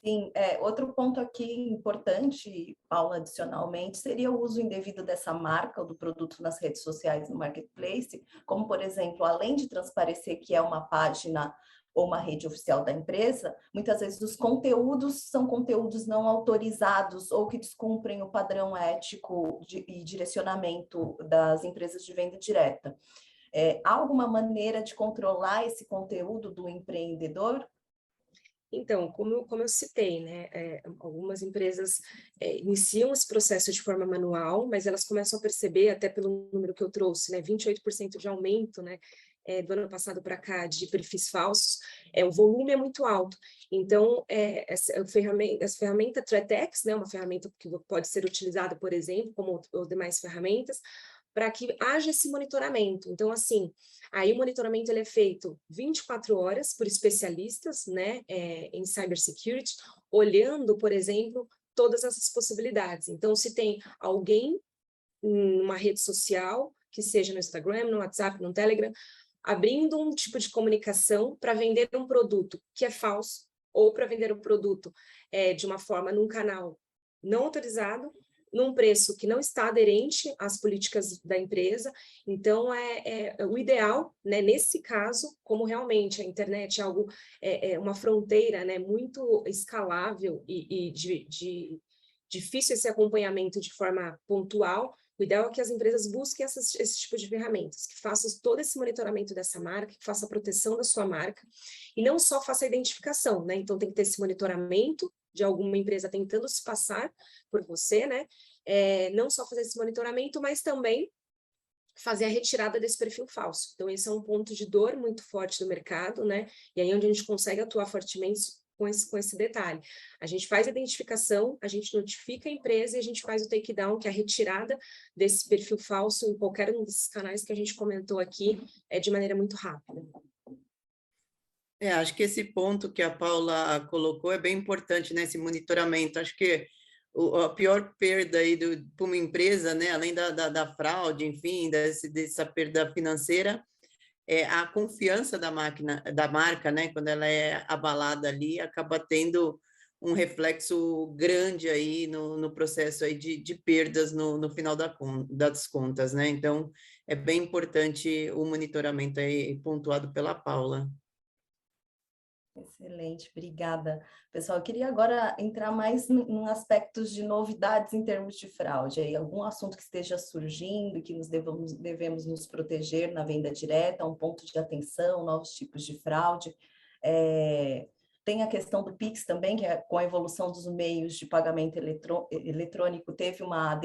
Sim, outro ponto aqui importante, Paula, adicionalmente, seria o uso indevido dessa marca ou do produto nas redes sociais no marketplace, como, por exemplo, além de transparecer que é uma página ou uma rede oficial da empresa, muitas vezes os conteúdos são conteúdos não autorizados ou que descumprem o padrão ético e direcionamento das empresas de venda direta. Há alguma maneira de controlar esse conteúdo do empreendedor? Então, como eu citei, né, algumas empresas iniciam esse processo de forma manual, mas elas começam a perceber, até pelo número que eu trouxe, né, 28% de aumento, né, do ano passado para cá, de perfis falsos, o volume é muito alto. Então, essa ferramenta ThreatX, né, uma ferramenta que pode ser utilizada, por exemplo, como as demais ferramentas, para que haja esse monitoramento. Então, assim, aí o monitoramento ele é feito 24 horas por especialistas, né, em cybersecurity, olhando, por exemplo, todas essas possibilidades. Então, se tem alguém numa rede social, que seja no Instagram, no WhatsApp, no Telegram, abrindo um tipo de comunicação para vender um produto que é falso, ou para vender um produto de uma forma num canal não autorizado, num preço que não está aderente às políticas da empresa. Então, o ideal, né, nesse caso, como realmente a internet é algo, uma fronteira, né, muito escalável e difícil esse acompanhamento de forma pontual, o ideal é que as empresas busquem esse tipo de ferramentas, que façam todo esse monitoramento dessa marca, que faça a proteção da sua marca, e não só faça a identificação, né? Então, tem que ter esse monitoramento de alguma empresa tentando se passar por você, né? Não só fazer esse monitoramento, mas também fazer a retirada desse perfil falso. Então, esse é um ponto de dor muito forte do mercado, né? E aí onde a gente consegue atuar fortemente com esse detalhe. A gente faz a identificação, a gente notifica a empresa e a gente faz o takedown, que é a retirada desse perfil falso em qualquer um desses canais que a gente comentou aqui, de maneira muito rápida. Acho que esse ponto que a Paula colocou é bem importante, né? Esse monitoramento. Acho que a pior perda aí para uma empresa, né? Além da fraude, enfim, dessa perda financeira, é a confiança da marca, né? Quando ela é abalada ali, acaba tendo um reflexo grande aí no processo aí de perdas no final das contas, né? Então, é bem importante o monitoramento aí pontuado pela Paula. Excelente, obrigada. Pessoal, eu queria agora entrar mais em aspectos de novidades em termos de fraude. Aí, algum assunto que esteja surgindo e que devemos nos proteger na venda direta, um ponto de atenção, novos tipos de fraude. Tem a questão do Pix também, que com a evolução dos meios de pagamento eletrônico, teve uma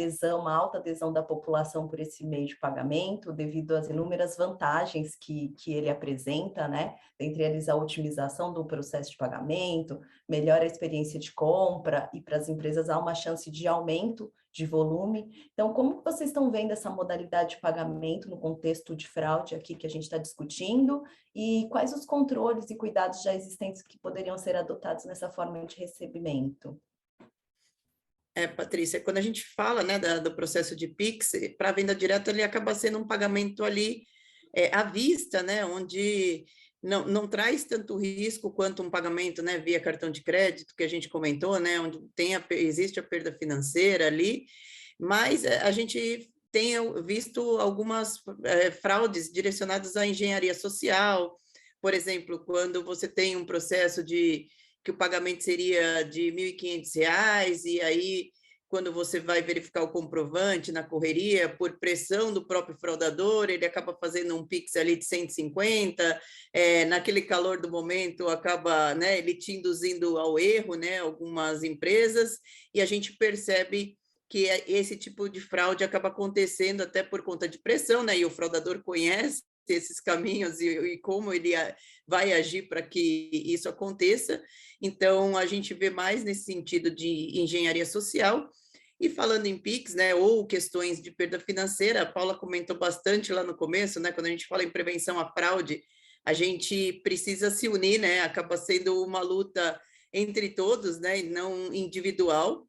alta adesão da população por esse meio de pagamento, devido às inúmeras vantagens que ele apresenta, né? Entre eles a otimização do processo de pagamento, melhora a experiência de compra, e para as empresas há uma chance de aumento de volume. Então, como vocês estão vendo essa modalidade de pagamento no contexto de fraude aqui que a gente está discutindo? E quais os controles e cuidados já existentes que poderiam ser adotados nessa forma de recebimento? Patrícia, quando a gente fala, né, do processo de Pix, para a venda direta, ele acaba sendo um pagamento ali à vista, né, onde não traz tanto risco quanto um pagamento, né, via cartão de crédito, que a gente comentou, né, onde existe a perda financeira ali, mas a gente tem visto algumas fraudes direcionadas à engenharia social. Por exemplo, quando você tem um processo que o pagamento seria de R$ 1.500, e aí, quando você vai verificar o comprovante na correria, por pressão do próprio fraudador, ele acaba fazendo um Pix ali de 150, naquele calor do momento, acaba, né, ele te induzindo ao erro, né, algumas empresas, e a gente percebe que esse tipo de fraude acaba acontecendo até por conta de pressão, né, e o fraudador conhece esses caminhos e como ele vai agir para que isso aconteça. Então, a gente vê mais nesse sentido de engenharia social. E falando em Pix, né, ou questões de perda financeira, a Paula comentou bastante lá no começo, né, quando a gente fala em prevenção à fraude, a gente precisa se unir, né, acaba sendo uma luta entre todos, né, e não individual.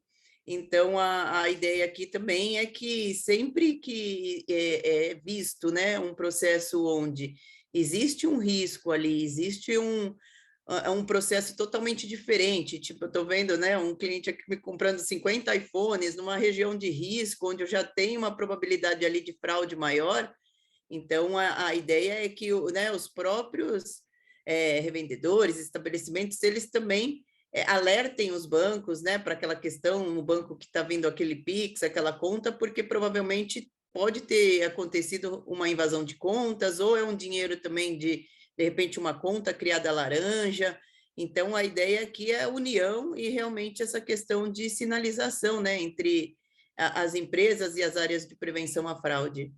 Então, a ideia aqui também é que sempre que é visto, né, um processo onde existe um risco ali, existe um processo totalmente diferente, tipo, eu estou vendo, né, um cliente aqui me comprando 50 iPhones numa região de risco, onde eu já tenho uma probabilidade ali de fraude maior. Então, a ideia é que, né, os próprios revendedores, estabelecimentos, eles também alertem os bancos, né, para aquela questão, o banco que está vendo aquele Pix, aquela conta, porque provavelmente pode ter acontecido uma invasão de contas, ou é um dinheiro também de repente, uma conta criada laranja. Então, a ideia aqui é a união e realmente essa questão de sinalização, né, entre as empresas e as áreas de prevenção à fraude.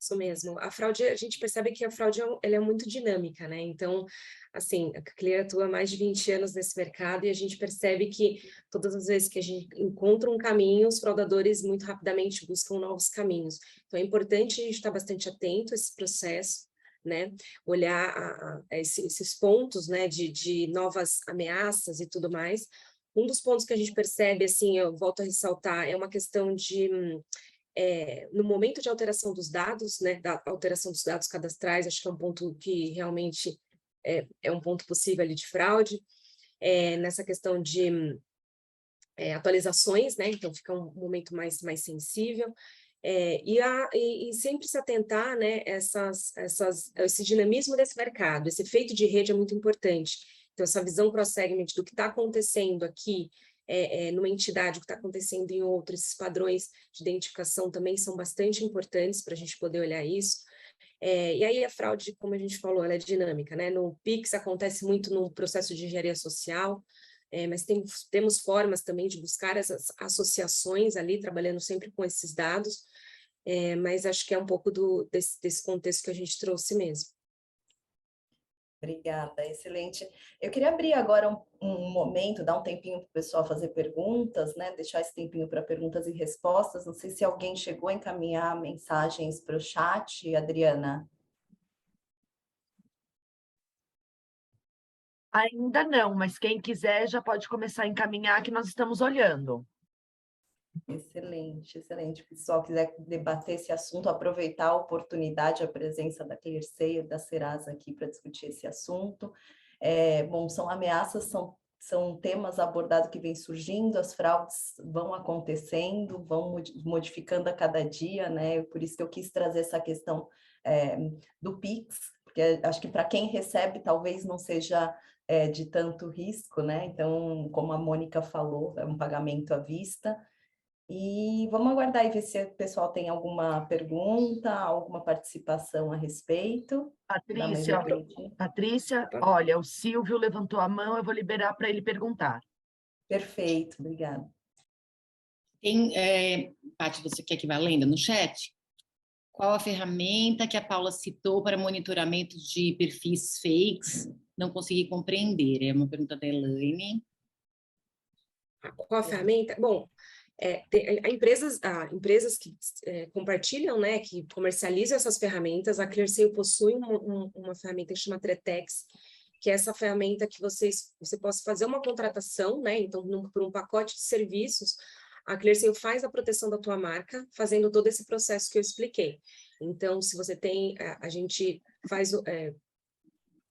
Isso mesmo. A fraude, a gente percebe que a fraude ela é muito dinâmica, né? Então, assim, a Clear atua há mais de 20 anos nesse mercado e a gente percebe que todas as vezes que a gente encontra um caminho, os fraudadores muito rapidamente buscam novos caminhos. Então, é importante a gente estar bastante atento a esse processo, né? Olhar esses pontos, né, de novas ameaças e tudo mais. Um dos pontos que a gente percebe, assim, eu volto a ressaltar, é uma questão de... no momento de alteração dos dados, né, da alteração dos dados cadastrais, acho que é um ponto que realmente é um ponto possível ali de fraude, nessa questão de atualizações, né, então fica um momento mais sensível, e sempre se atentar, né, esse dinamismo desse mercado, esse efeito de rede é muito importante. Então, essa visão cross-segment do que está acontecendo aqui, numa entidade, o que está acontecendo em outra, esses padrões de identificação também são bastante importantes para a gente poder olhar isso. E aí a fraude, como a gente falou, ela é dinâmica, né? No Pix acontece muito no processo de engenharia social, mas temos formas também de buscar essas associações ali, trabalhando sempre com esses dados, mas acho que é um pouco desse contexto que a gente trouxe mesmo. Obrigada, excelente. Eu queria abrir agora um momento, dar um tempinho para o pessoal fazer perguntas, né? Deixar esse tempinho para perguntas e respostas. Não sei se alguém chegou a encaminhar mensagens para o chat, Adriana. Ainda não, mas quem quiser já pode começar a encaminhar, que nós estamos olhando. Excelente, excelente. Se o pessoal quiser debater esse assunto, aproveitar a oportunidade, a presença da Clearseio e da Serasa aqui para discutir esse assunto. Bom, são ameaças, são temas abordados que vêm surgindo, as fraudes vão acontecendo, vão modificando a cada dia, né? Por isso que eu quis trazer essa questão do Pix, porque acho que para quem recebe talvez não seja de tanto risco, né? Então, como a Mônica falou, é um pagamento à vista. E vamos aguardar e ver se o pessoal tem alguma pergunta, alguma participação a respeito. Patrícia, olha, o Silvio levantou a mão, eu vou liberar para ele perguntar. Perfeito, obrigada. Paty, você quer que vá lendo no chat? Qual a ferramenta que a Paula citou para monitoramento de perfis fakes? Não consegui compreender. É uma pergunta da Elaine. Qual a ferramenta? Bom, há empresas que compartilham, né, que comercializam essas ferramentas. A Clearseio possui uma ferramenta que chama Tretex, que é essa ferramenta que você possa fazer uma contratação, né, então, por um pacote de serviços, a Clearseio faz a proteção da tua marca, fazendo todo esse processo que eu expliquei. Então, se você tem, a gente faz...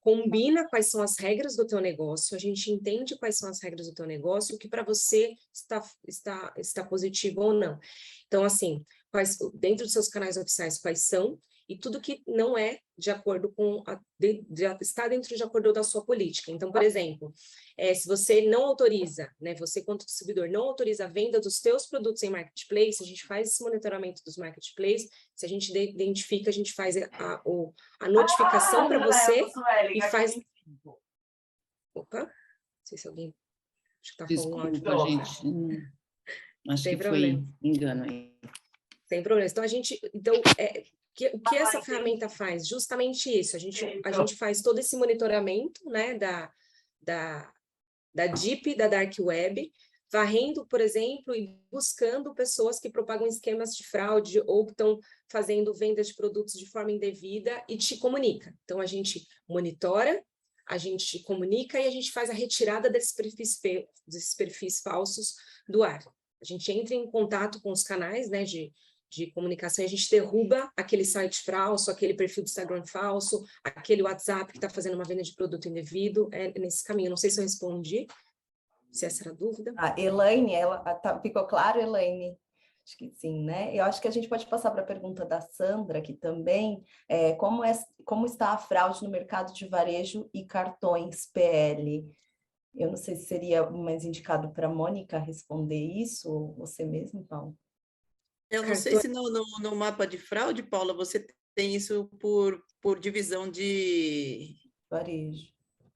combina quais são as regras do teu negócio, a gente entende quais são as regras do teu negócio, o que para você está positivo ou não. Então, assim, dentro dos seus canais oficiais, quais são, e tudo que não é de acordo com, está dentro de acordo da sua política. Então, por exemplo, se você não autoriza, né, você quanto distribuidor não autoriza a venda dos teus produtos em marketplace, a gente faz esse monitoramento dos marketplaces, se a gente identifica, a gente faz a notificação para você e faz... Opa, não sei se alguém... Acho que está falando. Desculpa, gente. Acho que foi engano aí. Sem problema. Então, o que essa ferramenta faz? Justamente isso, a gente faz todo esse monitoramento, né, da Deep, da Dark Web, varrendo, por exemplo, e buscando pessoas que propagam esquemas de fraude ou que estão fazendo venda de produtos de forma indevida e te comunica. Então, a gente monitora, a gente comunica e a gente faz a retirada desses perfis falsos do ar. A gente entra em contato com os canais, né, de comunicação, a gente derruba aquele site falso, aquele perfil do Instagram falso, aquele WhatsApp que está fazendo uma venda de produto indevido, nesse caminho. Não sei se eu respondi, se essa era a dúvida. Elaine, ficou claro, Elaine? Acho que sim, né? Eu acho que a gente pode passar para a pergunta da Sandra, que também, como está a fraude no mercado de varejo e cartões PL? Eu não sei se seria mais indicado para a Mônica responder isso, ou você mesmo, Paulo? Eu não sei se no mapa de fraude, Paula, você tem isso por divisão Varejo.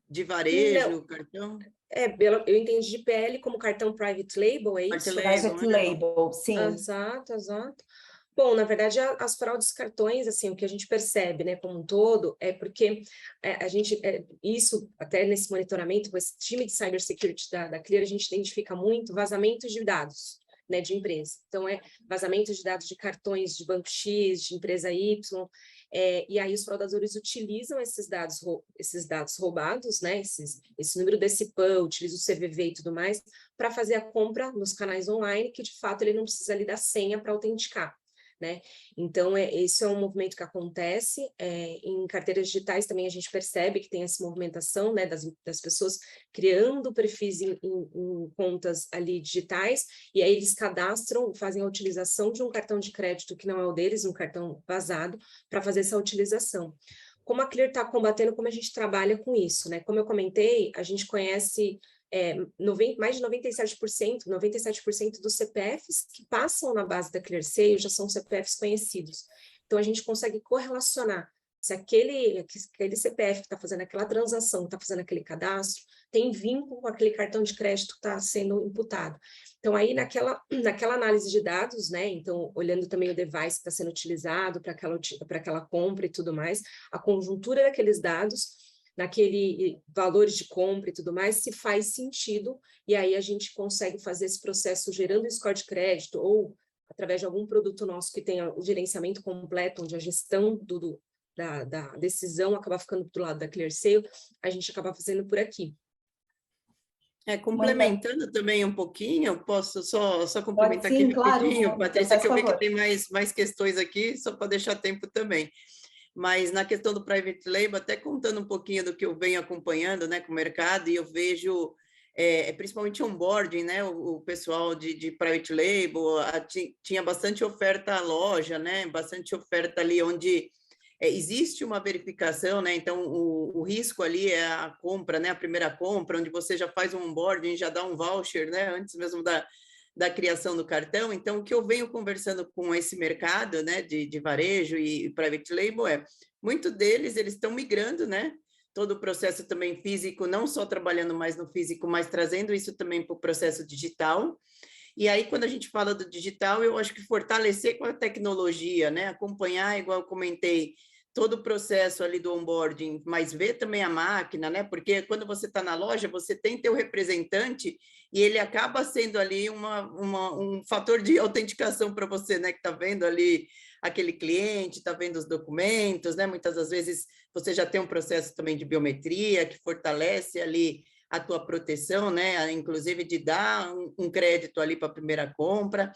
de Não, varejo, cartão, eu entendi de PL como cartão private label, é cartão isso? label, Private label, sim. Exato, exato. Bom, na verdade, as fraudes cartões, assim, o que a gente percebe, né, como um todo, é porque isso, até nesse monitoramento, com esse time de cybersecurity da Clear, a gente identifica muito vazamentos de dados, né, de empresa. Então, vazamentos de dados de cartões de banco X, de empresa Y, e aí os fraudadores utilizam esses dados roubados, né, esse número desse PAN, utiliza o CVV e tudo mais, para fazer a compra nos canais online, que de fato ele não precisa ali da senha para autenticar, né? Então, esse é um movimento que acontece. Em carteiras digitais também a gente percebe que tem essa movimentação, né, das pessoas criando perfis em contas ali digitais, e aí eles cadastram, fazem a utilização de um cartão de crédito que não é o deles, um cartão vazado, para fazer essa utilização. Como a Clear está combatendo, como a gente trabalha com isso, né? Como eu comentei, a gente conhece mais de 97% dos CPFs que passam na base da ClearSale já são CPFs conhecidos. Então, a gente consegue correlacionar se aquele CPF que está fazendo aquela transação, está fazendo aquele cadastro, tem vínculo com aquele cartão de crédito que está sendo imputado. Então, aí naquela análise de dados, né, então, olhando também o device que está sendo utilizado para aquela compra e tudo mais, a conjuntura daqueles dados, naquele valores de compra e tudo mais, se faz sentido, e aí a gente consegue fazer esse processo gerando score de crédito, ou através de algum produto nosso que tenha o gerenciamento completo, onde a gestão da decisão acaba ficando do lado da ClearSale, a gente acaba fazendo por aqui. Complementando também um pouquinho, posso só complementar aqui rapidinho, claro, Patrícia, que eu vi que tem mais questões aqui, só para deixar tempo também. Mas na questão do private label, até contando um pouquinho do que eu venho acompanhando, né, com o mercado, e eu vejo principalmente onboarding, né, o pessoal de private label, tinha bastante oferta à loja, né, bastante oferta ali onde existe uma verificação, né, então o risco ali é a compra, né, a primeira compra, onde você já faz um onboarding, já dá um voucher, né, antes mesmo da criação do cartão. Então, o que eu venho conversando com esse mercado, né, de varejo e private label muitos deles, eles estão migrando, né, todo o processo também físico, não só trabalhando mais no físico, mas trazendo isso também para o processo digital. E aí, quando a gente fala do digital, eu acho que fortalecer com a tecnologia, né, acompanhar, igual eu comentei, todo o processo ali do onboarding, mas ver também a máquina, né? Porque quando você está na loja, você tem teu representante e ele acaba sendo ali um fator de autenticação para você, né? Que está vendo ali aquele cliente, está vendo os documentos, né? Muitas das vezes você já tem um processo também de biometria que fortalece ali a tua proteção, né? Inclusive de dar um crédito ali para a primeira compra.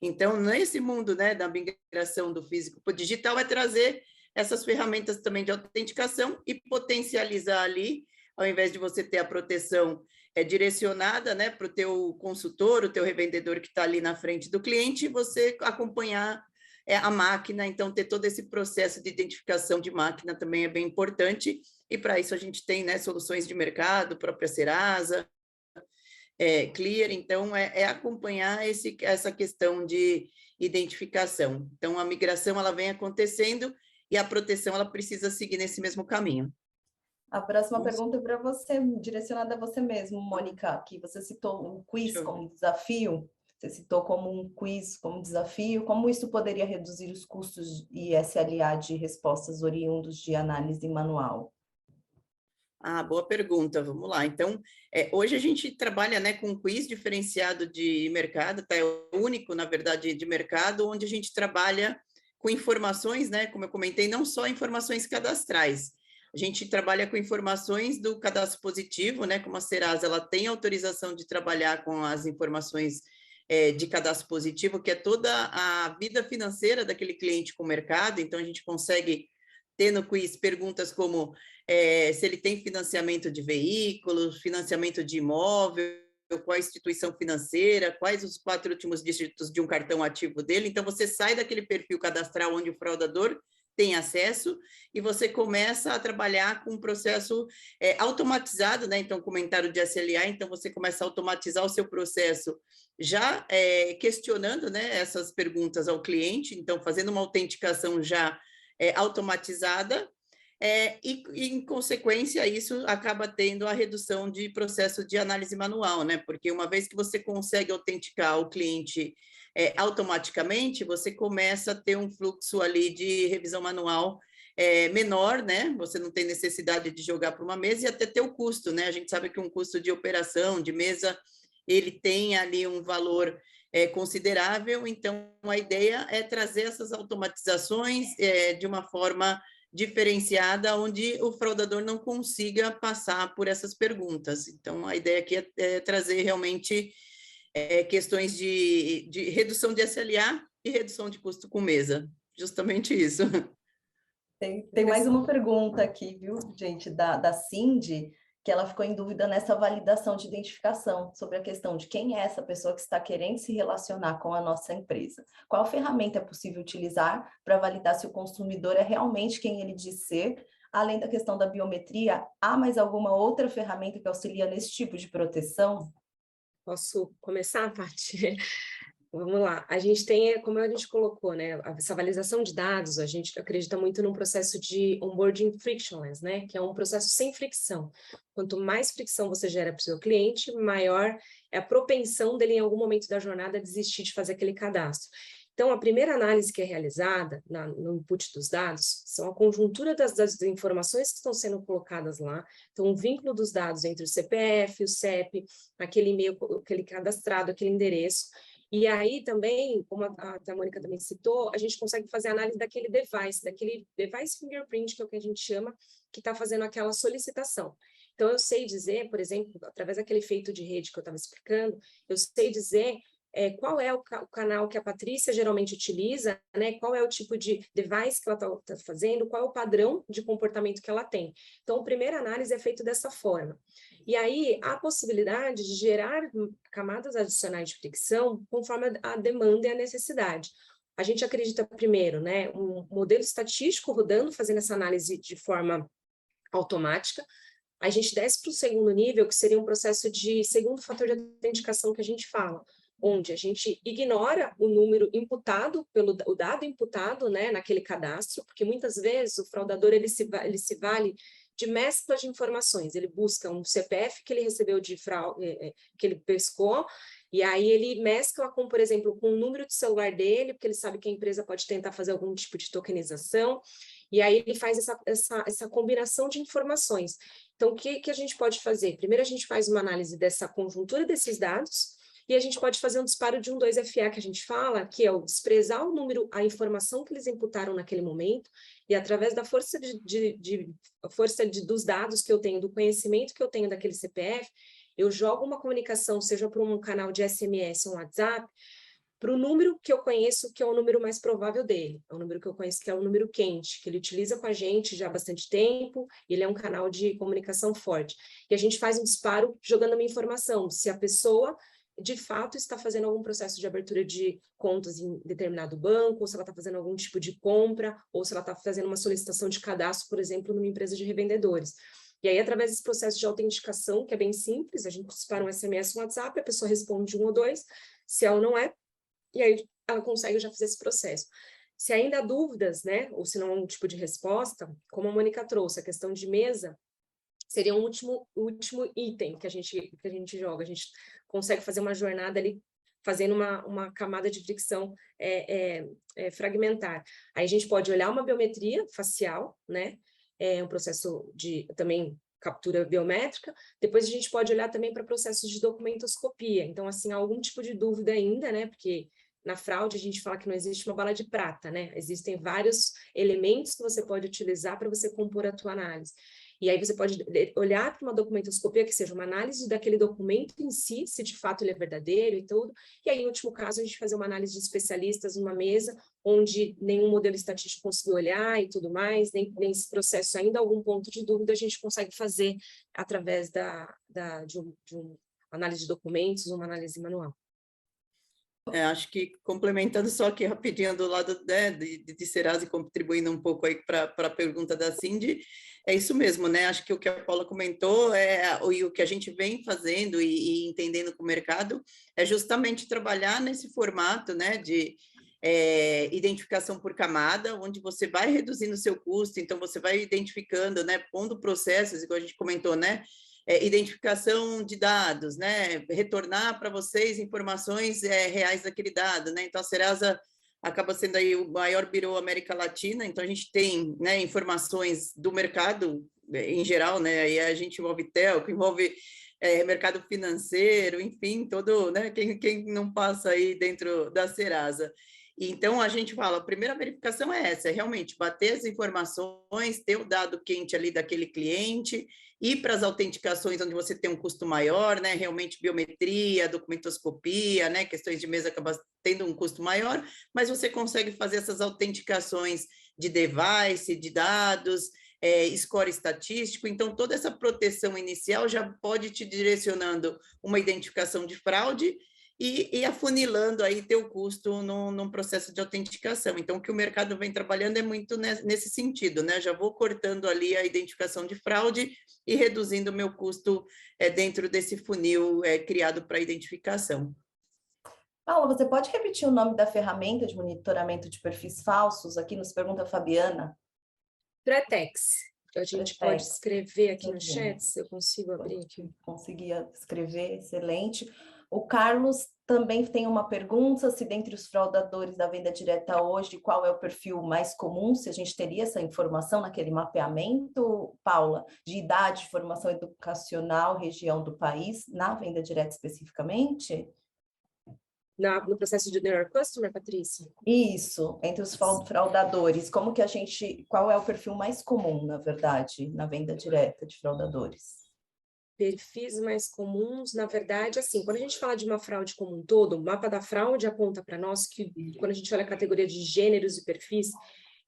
Então, nesse mundo, né, da migração do físico para o digital, é trazer essas ferramentas também de autenticação e potencializar ali, ao invés de você ter a proteção direcionada, né, para o teu consultor, o teu revendedor que está ali na frente do cliente, você acompanhar a máquina, então ter todo esse processo de identificação de máquina também é bem importante, e para isso a gente tem, né, soluções de mercado, própria Serasa, Clear, então acompanhar essa questão de identificação. Então, a migração ela vem acontecendo e a proteção ela precisa seguir nesse mesmo caminho. A próxima pergunta é para você, direcionada a você mesmo, Mônica, que você citou um quiz como desafio, você citou como um quiz como desafio, como isso poderia reduzir os custos e SLA de respostas oriundos de análise manual? Boa pergunta, vamos lá. Então, hoje a gente trabalha, né, com um quiz diferenciado de mercado, tá? É o único, na verdade, de mercado, onde a gente trabalha com informações, né, como eu comentei, não só informações cadastrais. A gente trabalha com informações do cadastro positivo, né, como a Serasa, ela tem autorização de trabalhar com as informações de cadastro positivo, que é toda a vida financeira daquele cliente com o mercado, então a gente consegue ter no quiz perguntas como se ele tem financiamento de veículos, financiamento de imóvel, qual a instituição financeira, quais os 4 últimos dígitos de um cartão ativo dele. Então, você sai daquele perfil cadastral onde o fraudador tem acesso e você começa a trabalhar com um processo automatizado, né? Então, comentário de SLA, então você começa a automatizar o seu processo já questionando, né, essas perguntas ao cliente, então fazendo uma autenticação já automatizada, e, em consequência, isso acaba tendo a redução de processo de análise manual, né? Porque uma vez que você consegue autenticar o cliente automaticamente, você começa a ter um fluxo ali de revisão manual menor, né? Você não tem necessidade de jogar para uma mesa e até ter o custo, né? A gente sabe que um custo de operação, de mesa, ele tem ali um valor considerável, então a ideia é trazer essas automatizações de uma forma diferenciada, onde o fraudador não consiga passar por essas perguntas. Então, a ideia aqui é trazer realmente questões de redução de SLA e redução de custo com mesa. Justamente isso. Tem mais uma pergunta aqui, viu, gente, da Cindy, que ela ficou em dúvida nessa validação de identificação, sobre a questão de quem é essa pessoa que está querendo se relacionar com a nossa empresa. Qual ferramenta é possível utilizar para validar se o consumidor é realmente quem ele diz ser? Além da questão da biometria, há mais alguma outra ferramenta que auxilia nesse tipo de proteção? Posso começar, Paty? Vamos lá, a gente tem, como a gente colocou, né, essa validação de dados, a gente acredita muito num processo de onboarding frictionless, né, que é um processo sem fricção. Quanto mais fricção você gera para o seu cliente, maior é a propensão dele em algum momento da jornada desistir de fazer aquele cadastro. Então, a primeira análise que é realizada no input dos dados são a conjuntura das informações que estão sendo colocadas lá, então o vínculo dos dados entre o CPF, o CEP, aquele e-mail, aquele cadastrado, aquele endereço. E aí também, como a Mônica também citou, a gente consegue fazer análise daquele device fingerprint, que é o que a gente chama, que está fazendo aquela solicitação. Então, eu sei dizer, por exemplo, através daquele efeito de rede que eu estava explicando, eu sei dizer qual é o canal que a Patrícia geralmente utiliza, né? Qual é o tipo de device que ela está fazendo, qual é o padrão de comportamento que ela tem. Então, a primeira análise é feita dessa forma. E aí, há a possibilidade de gerar camadas adicionais de fricção conforme a demanda e a necessidade. A gente acredita, primeiro, né, um modelo estatístico rodando, fazendo essa análise de forma automática. A gente desce para o segundo nível, que seria um processo de segundo fator de autenticação que a gente fala, onde a gente ignora o número imputado, o dado imputado, né, naquele cadastro, porque muitas vezes o fraudador ele se vale de mescla de informações, ele busca um CPF que ele recebeu de fraude, que ele pescou, e aí ele mescla com, por exemplo, com o número de celular dele, porque ele sabe que a empresa pode tentar fazer algum tipo de tokenização, e aí ele faz essa combinação de informações. Então, o que a gente pode fazer? Primeiro, a gente faz uma análise dessa conjuntura desses dados, e a gente pode fazer um disparo de 1,2-FA, que a gente fala, que é o desprezar o número, a informação que eles imputaram naquele momento, e através da força dos dados que eu tenho, do conhecimento que eu tenho daquele CPF, eu jogo uma comunicação, seja por um canal de SMS ou um WhatsApp, para o número que eu conheço, que é o número mais provável dele. É o número que eu conheço, que é o número quente, que ele utiliza com a gente já há bastante tempo, e ele é um canal de comunicação forte. E a gente faz um disparo jogando uma informação, se a pessoa de fato está fazendo algum processo de abertura de contas em determinado banco, ou se ela está fazendo algum tipo de compra, ou se ela está fazendo uma solicitação de cadastro, por exemplo, numa empresa de revendedores. E aí, através desse processo de autenticação, que é bem simples, a gente dispara um SMS, um WhatsApp, a pessoa responde 1 ou 2, se ela não é, e aí ela consegue já fazer esse processo. Se ainda há dúvidas, né, ou se não há um tipo de resposta, como a Mônica trouxe, a questão de mesa, seria um último item que a gente joga. A gente consegue fazer uma jornada ali, fazendo uma camada de fricção fragmentar. Aí a gente pode olhar uma biometria facial, né? Um processo de também captura biométrica. Depois a gente pode olhar também para processos de documentoscopia. Então, assim, há algum tipo de dúvida ainda, né? Porque na fraude a gente fala que não existe uma bala de prata, né? Existem vários elementos que você pode utilizar para você compor a tua análise. E aí você pode olhar para uma documentoscopia, que seja uma análise daquele documento em si, se de fato ele é verdadeiro e tudo. E aí, em último caso, a gente fazer uma análise de especialistas numa mesa, onde nenhum modelo estatístico conseguiu olhar e tudo mais, nem esse processo ainda, algum ponto de dúvida, a gente consegue fazer através de um análise de documentos, uma análise manual. Acho que complementando só aqui rapidinho do lado, né, de Serasa e contribuindo um pouco aí para a pergunta da Cindy, é isso mesmo, né? Acho que o que a Paula comentou e o que a gente vem fazendo e entendendo com o mercado é justamente trabalhar nesse formato, né, de identificação por camada, onde você vai reduzindo o seu custo, então você vai identificando, né, pondo processos, igual a gente comentou, né? Identificação de dados, né? Retornar para vocês informações reais daquele dado, né? Então, a Serasa acaba sendo aí o maior birô América Latina, então a gente tem, né, informações do mercado em geral, né? Aí a gente envolve telco, envolve mercado financeiro, enfim, todo, né? Quem não passa aí dentro da Serasa. Então, a gente fala, a primeira verificação é essa, é realmente bater as informações, ter o dado quente ali daquele cliente, ir para as autenticações onde você tem um custo maior, né? Realmente biometria, documentoscopia, né? Questões de mesa acabam tendo um custo maior, mas você consegue fazer essas autenticações de device, de dados, score estatístico, então toda essa proteção inicial já pode te direcionando uma identificação de fraude e afunilando aí teu custo num processo de autenticação. Então, o que o mercado vem trabalhando é muito nesse sentido, né? Já vou cortando ali a identificação de fraude e reduzindo o meu custo dentro desse funil criado para identificação. Paula, você pode repetir o nome da ferramenta de monitoramento de perfis falsos? Aqui nos pergunta a Fabiana. Threatex. A gente pode escrever aqui no chat, se eu consigo abrir aqui. Conseguia escrever, excelente. O Carlos também tem uma pergunta, se dentre os fraudadores da venda direta hoje, qual é o perfil mais comum, se a gente teria essa informação naquele mapeamento, Paula, de idade, formação educacional, região do país, na venda direta especificamente? No processo de Know Your Customer, Patrícia? Isso, entre os fraudadores, qual é o perfil mais comum, na verdade, na venda direta de fraudadores? Perfis mais comuns, na verdade, assim, quando a gente fala de uma fraude como um todo, o mapa da fraude aponta para nós que, quando a gente olha a categoria de gêneros e perfis,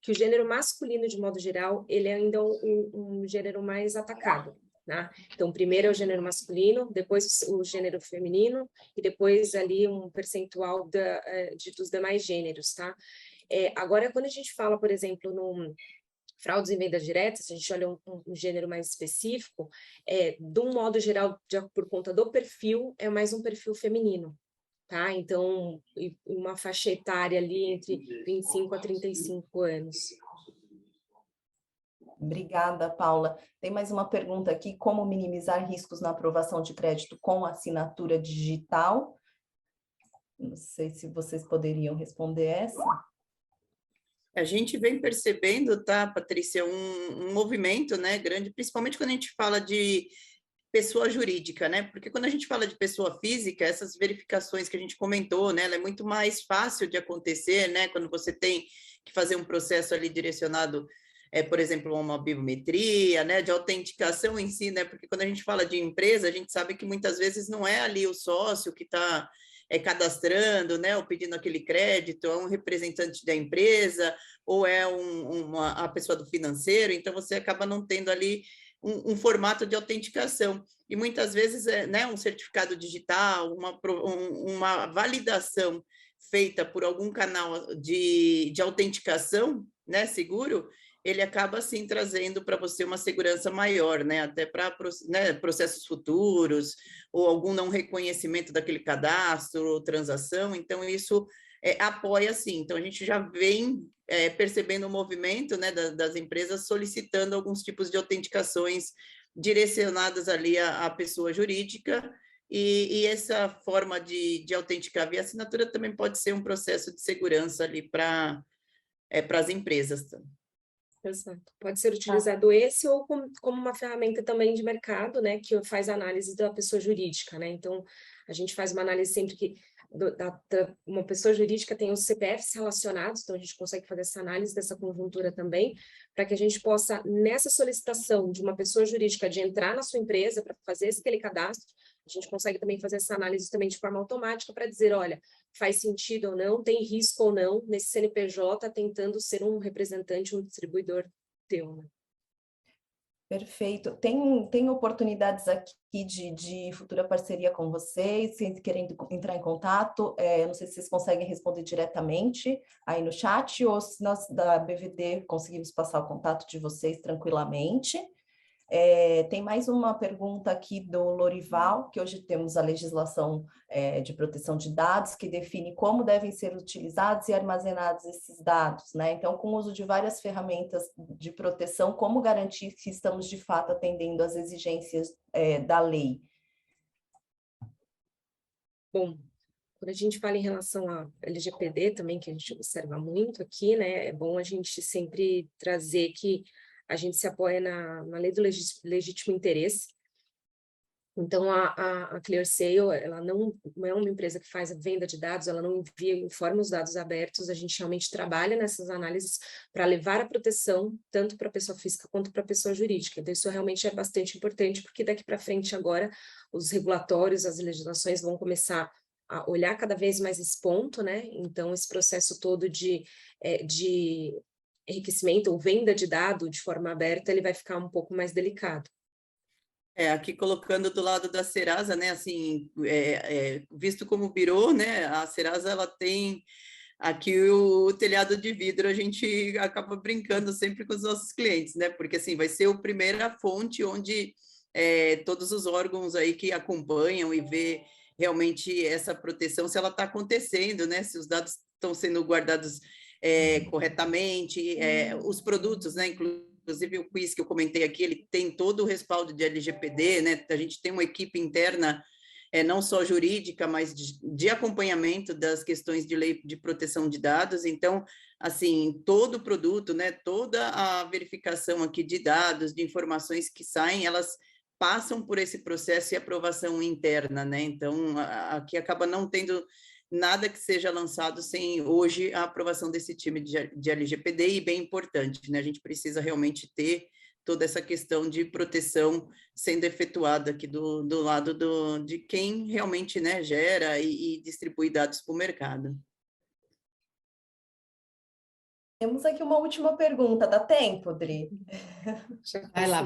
que o gênero masculino, de modo geral, ele é ainda um gênero mais atacado, né? Então, primeiro é o gênero masculino, depois o gênero feminino, e depois ali um percentual dos demais gêneros, tá? Agora, quando a gente fala, por exemplo, fraudes em vendas diretas, se a gente olha um gênero mais específico, de um modo geral, por conta do perfil, é mais um perfil feminino, tá? Então, uma faixa etária ali entre 25 a 35 anos. Obrigada, Paula. Tem mais uma pergunta aqui, como minimizar riscos na aprovação de crédito com assinatura digital? Não sei se vocês poderiam responder essa. A gente vem percebendo, tá, Patrícia, um movimento, né, grande, principalmente quando a gente fala de pessoa jurídica, né, porque quando a gente fala de pessoa física, essas verificações que a gente comentou, né, ela é muito mais fácil de acontecer, né, quando você tem que fazer um processo ali direcionado, por exemplo, a uma biometria, né, de autenticação em si, né, porque quando a gente fala de empresa, a gente sabe que muitas vezes não é ali o sócio que está cadastrando, né, ou pedindo aquele crédito, é um representante da empresa, ou é a pessoa do financeiro, então você acaba não tendo ali um formato de autenticação. E muitas vezes né, um certificado digital, uma validação feita por algum canal de autenticação, né, seguro, ele acaba, assim, trazendo para você uma segurança maior, né? Até para processos futuros, ou algum não reconhecimento daquele cadastro ou transação. Então, isso apoia, sim. Então, a gente já vem percebendo o movimento, né, das empresas solicitando alguns tipos de autenticações direcionadas ali à pessoa jurídica, e essa forma de autenticar via assinatura também pode ser um processo de segurança ali para as empresas também. Exato. Pode ser utilizado esse ou como uma ferramenta também de mercado, né, que faz análise da pessoa jurídica, né? Então, a gente faz uma análise sempre que uma pessoa jurídica tem os CPFs relacionados, então a gente consegue fazer essa análise dessa conjuntura também, para que a gente possa, nessa solicitação de uma pessoa jurídica de entrar na sua empresa para fazer aquele cadastro, a gente consegue também fazer essa análise também de forma automática para dizer, olha, faz sentido ou não, tem risco ou não nesse CNPJ tentando ser um representante, um distribuidor teu, né? Perfeito. Tem oportunidades aqui de futura parceria com vocês, se querem entrar em contato, não sei se vocês conseguem responder diretamente aí no chat, ou se nós da BVD conseguimos passar o contato de vocês tranquilamente. Tem mais uma pergunta aqui do Lorival, que hoje temos a legislação de proteção de dados, que define como devem ser utilizados e armazenados esses dados, né? Então, com o uso de várias ferramentas de proteção, como garantir que estamos, de fato, atendendo às exigências da lei? Bom, quando a gente fala em relação à LGPD também, que a gente observa muito aqui, né? É bom a gente sempre trazer que a gente se apoia na lei do legítimo interesse. Então, a ClearSale, ela não é uma empresa que faz a venda de dados, ela não informa os dados abertos, a gente realmente trabalha nessas análises para levar a proteção tanto para a pessoa física quanto para a pessoa jurídica. Então, isso realmente é bastante importante, porque daqui para frente agora, os regulatórios, as legislações vão começar a olhar cada vez mais esse ponto, né? Então, esse processo todo de enriquecimento ou venda de dado de forma aberta, ele vai ficar um pouco mais delicado. Aqui colocando do lado da Serasa, né, assim, visto como virou, né, a Serasa, ela tem aqui o telhado de vidro, a gente acaba brincando sempre com os nossos clientes, né, porque, assim, vai ser a primeira fonte onde todos os órgãos aí que acompanham e vê realmente essa proteção, se ela está acontecendo, né, se os dados estão sendo guardados corretamente, os produtos, né, inclusive o quiz que eu comentei aqui, ele tem todo o respaldo de LGPD, né, a gente tem uma equipe interna, não só jurídica, mas de acompanhamento das questões de lei de proteção de dados, então, assim, todo o produto, né, toda a verificação aqui de dados, de informações que saem, elas passam por esse processo de aprovação interna, né, então, aqui acaba não tendo nada que seja lançado sem hoje a aprovação desse time de LGPD, e bem importante, né? A gente precisa realmente ter toda essa questão de proteção sendo efetuada aqui do lado de quem realmente, né, gera e distribui dados para o mercado. Temos aqui uma última pergunta, dá tempo, Dri? Vai lá,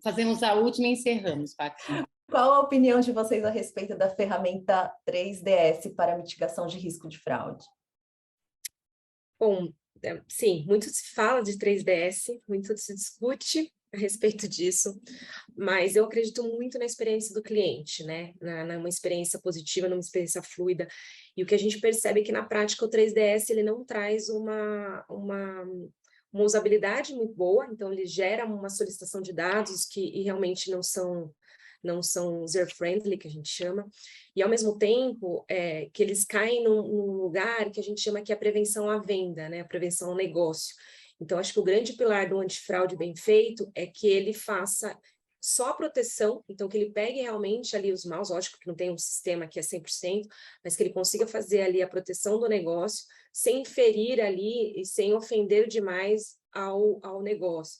fazemos a última e encerramos, Paty. Qual a opinião de vocês a respeito da ferramenta 3DS para mitigação de risco de fraude? Bom, sim, muito se fala de 3DS, muito se discute a respeito disso, mas eu acredito muito na experiência do cliente, né? Numa experiência positiva, numa experiência fluida. E o que a gente percebe é que, na prática, o 3DS ele não traz uma usabilidade muito boa, então ele gera uma solicitação de dados que realmente não são user-friendly, que a gente chama, e ao mesmo tempo que eles caem num lugar que a gente chama que é a prevenção à venda, né? A prevenção ao negócio. Então, acho que o grande pilar do antifraude bem feito é que ele faça só a proteção, então que ele pegue realmente ali os maus, lógico que não tem um sistema que é 100%, mas que ele consiga fazer ali a proteção do negócio, sem ferir ali e sem ofender demais ao negócio.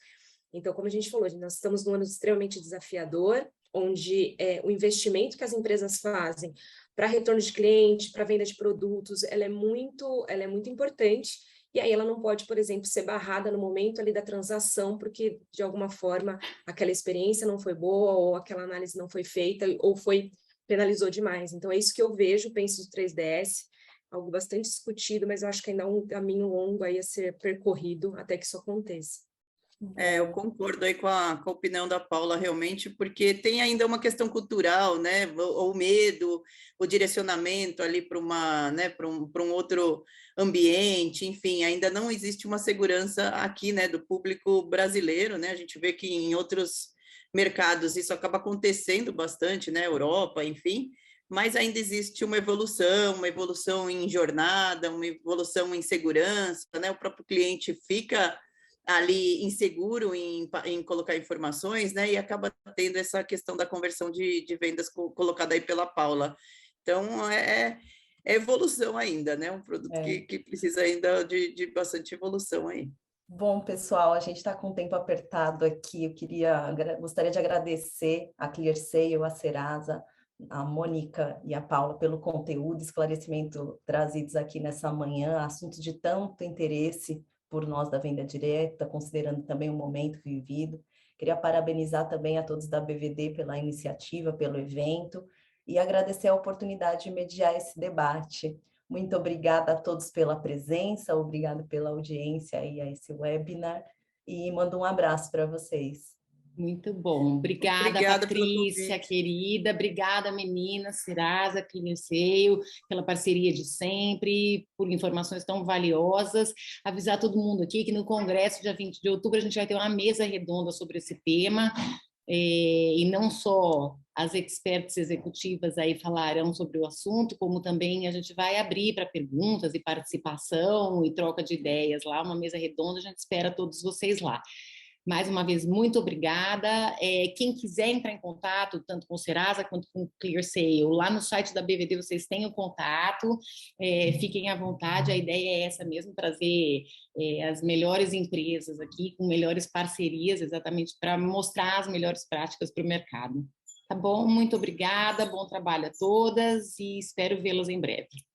Então, como a gente falou, nós estamos num ano extremamente desafiador, onde o investimento que as empresas fazem para retorno de cliente, para venda de produtos, ela é muito importante, e aí ela não pode, por exemplo, ser barrada no momento ali da transação, porque, de alguma forma, aquela experiência não foi boa, ou aquela análise não foi feita, ou penalizou demais. Então, é isso que eu vejo, penso do 3DS, algo bastante discutido, mas eu acho que ainda há um caminho longo aí a ser percorrido até que isso aconteça. Eu concordo aí com a opinião da Paula, realmente, porque tem ainda uma questão cultural, né? O medo, o direcionamento ali para né, para um outro ambiente, enfim, ainda não existe uma segurança aqui, né, do público brasileiro, né? A gente vê que em outros mercados isso acaba acontecendo bastante, né? Europa, enfim, mas ainda existe uma evolução em jornada, uma evolução em segurança, né? O próprio cliente fica ali inseguro em colocar informações, né, e acaba tendo essa questão da conversão de vendas colocada aí pela Paula. Então, é evolução ainda, né, um produto que precisa ainda de bastante evolução aí. Bom, pessoal, a gente está com o tempo apertado aqui, gostaria de agradecer a ClearSale, a Serasa, a Mônica e a Paula pelo conteúdo, esclarecimento trazidos aqui nessa manhã, assunto de tanto interesse por nós da venda direta, considerando também o momento vivido. Queria parabenizar também a todos da BVD pela iniciativa, pelo evento, e agradecer a oportunidade de mediar esse debate. Muito obrigada a todos pela presença, obrigada pela audiência aí a esse webinar, e mando um abraço para vocês. Muito bom. Obrigada, Patrícia, querida. Obrigada, meninas, Serasa, CleanSale, pela parceria de sempre, por informações tão valiosas. Avisar todo mundo aqui que no Congresso, dia 20 de outubro, a gente vai ter uma mesa redonda sobre esse tema, e não só as experts executivas aí falarão sobre o assunto, como também a gente vai abrir para perguntas e participação e troca de ideias lá, uma mesa redonda, a gente espera todos vocês lá. Mais uma vez, muito obrigada. Quem quiser entrar em contato, tanto com o Serasa quanto com o ClearSale, lá no site da BVD vocês têm o contato, fiquem à vontade, a ideia é essa mesmo, trazer as melhores empresas aqui, com melhores parcerias, exatamente para mostrar as melhores práticas para o mercado. Tá bom? Muito obrigada, bom trabalho a todas e espero vê-las em breve.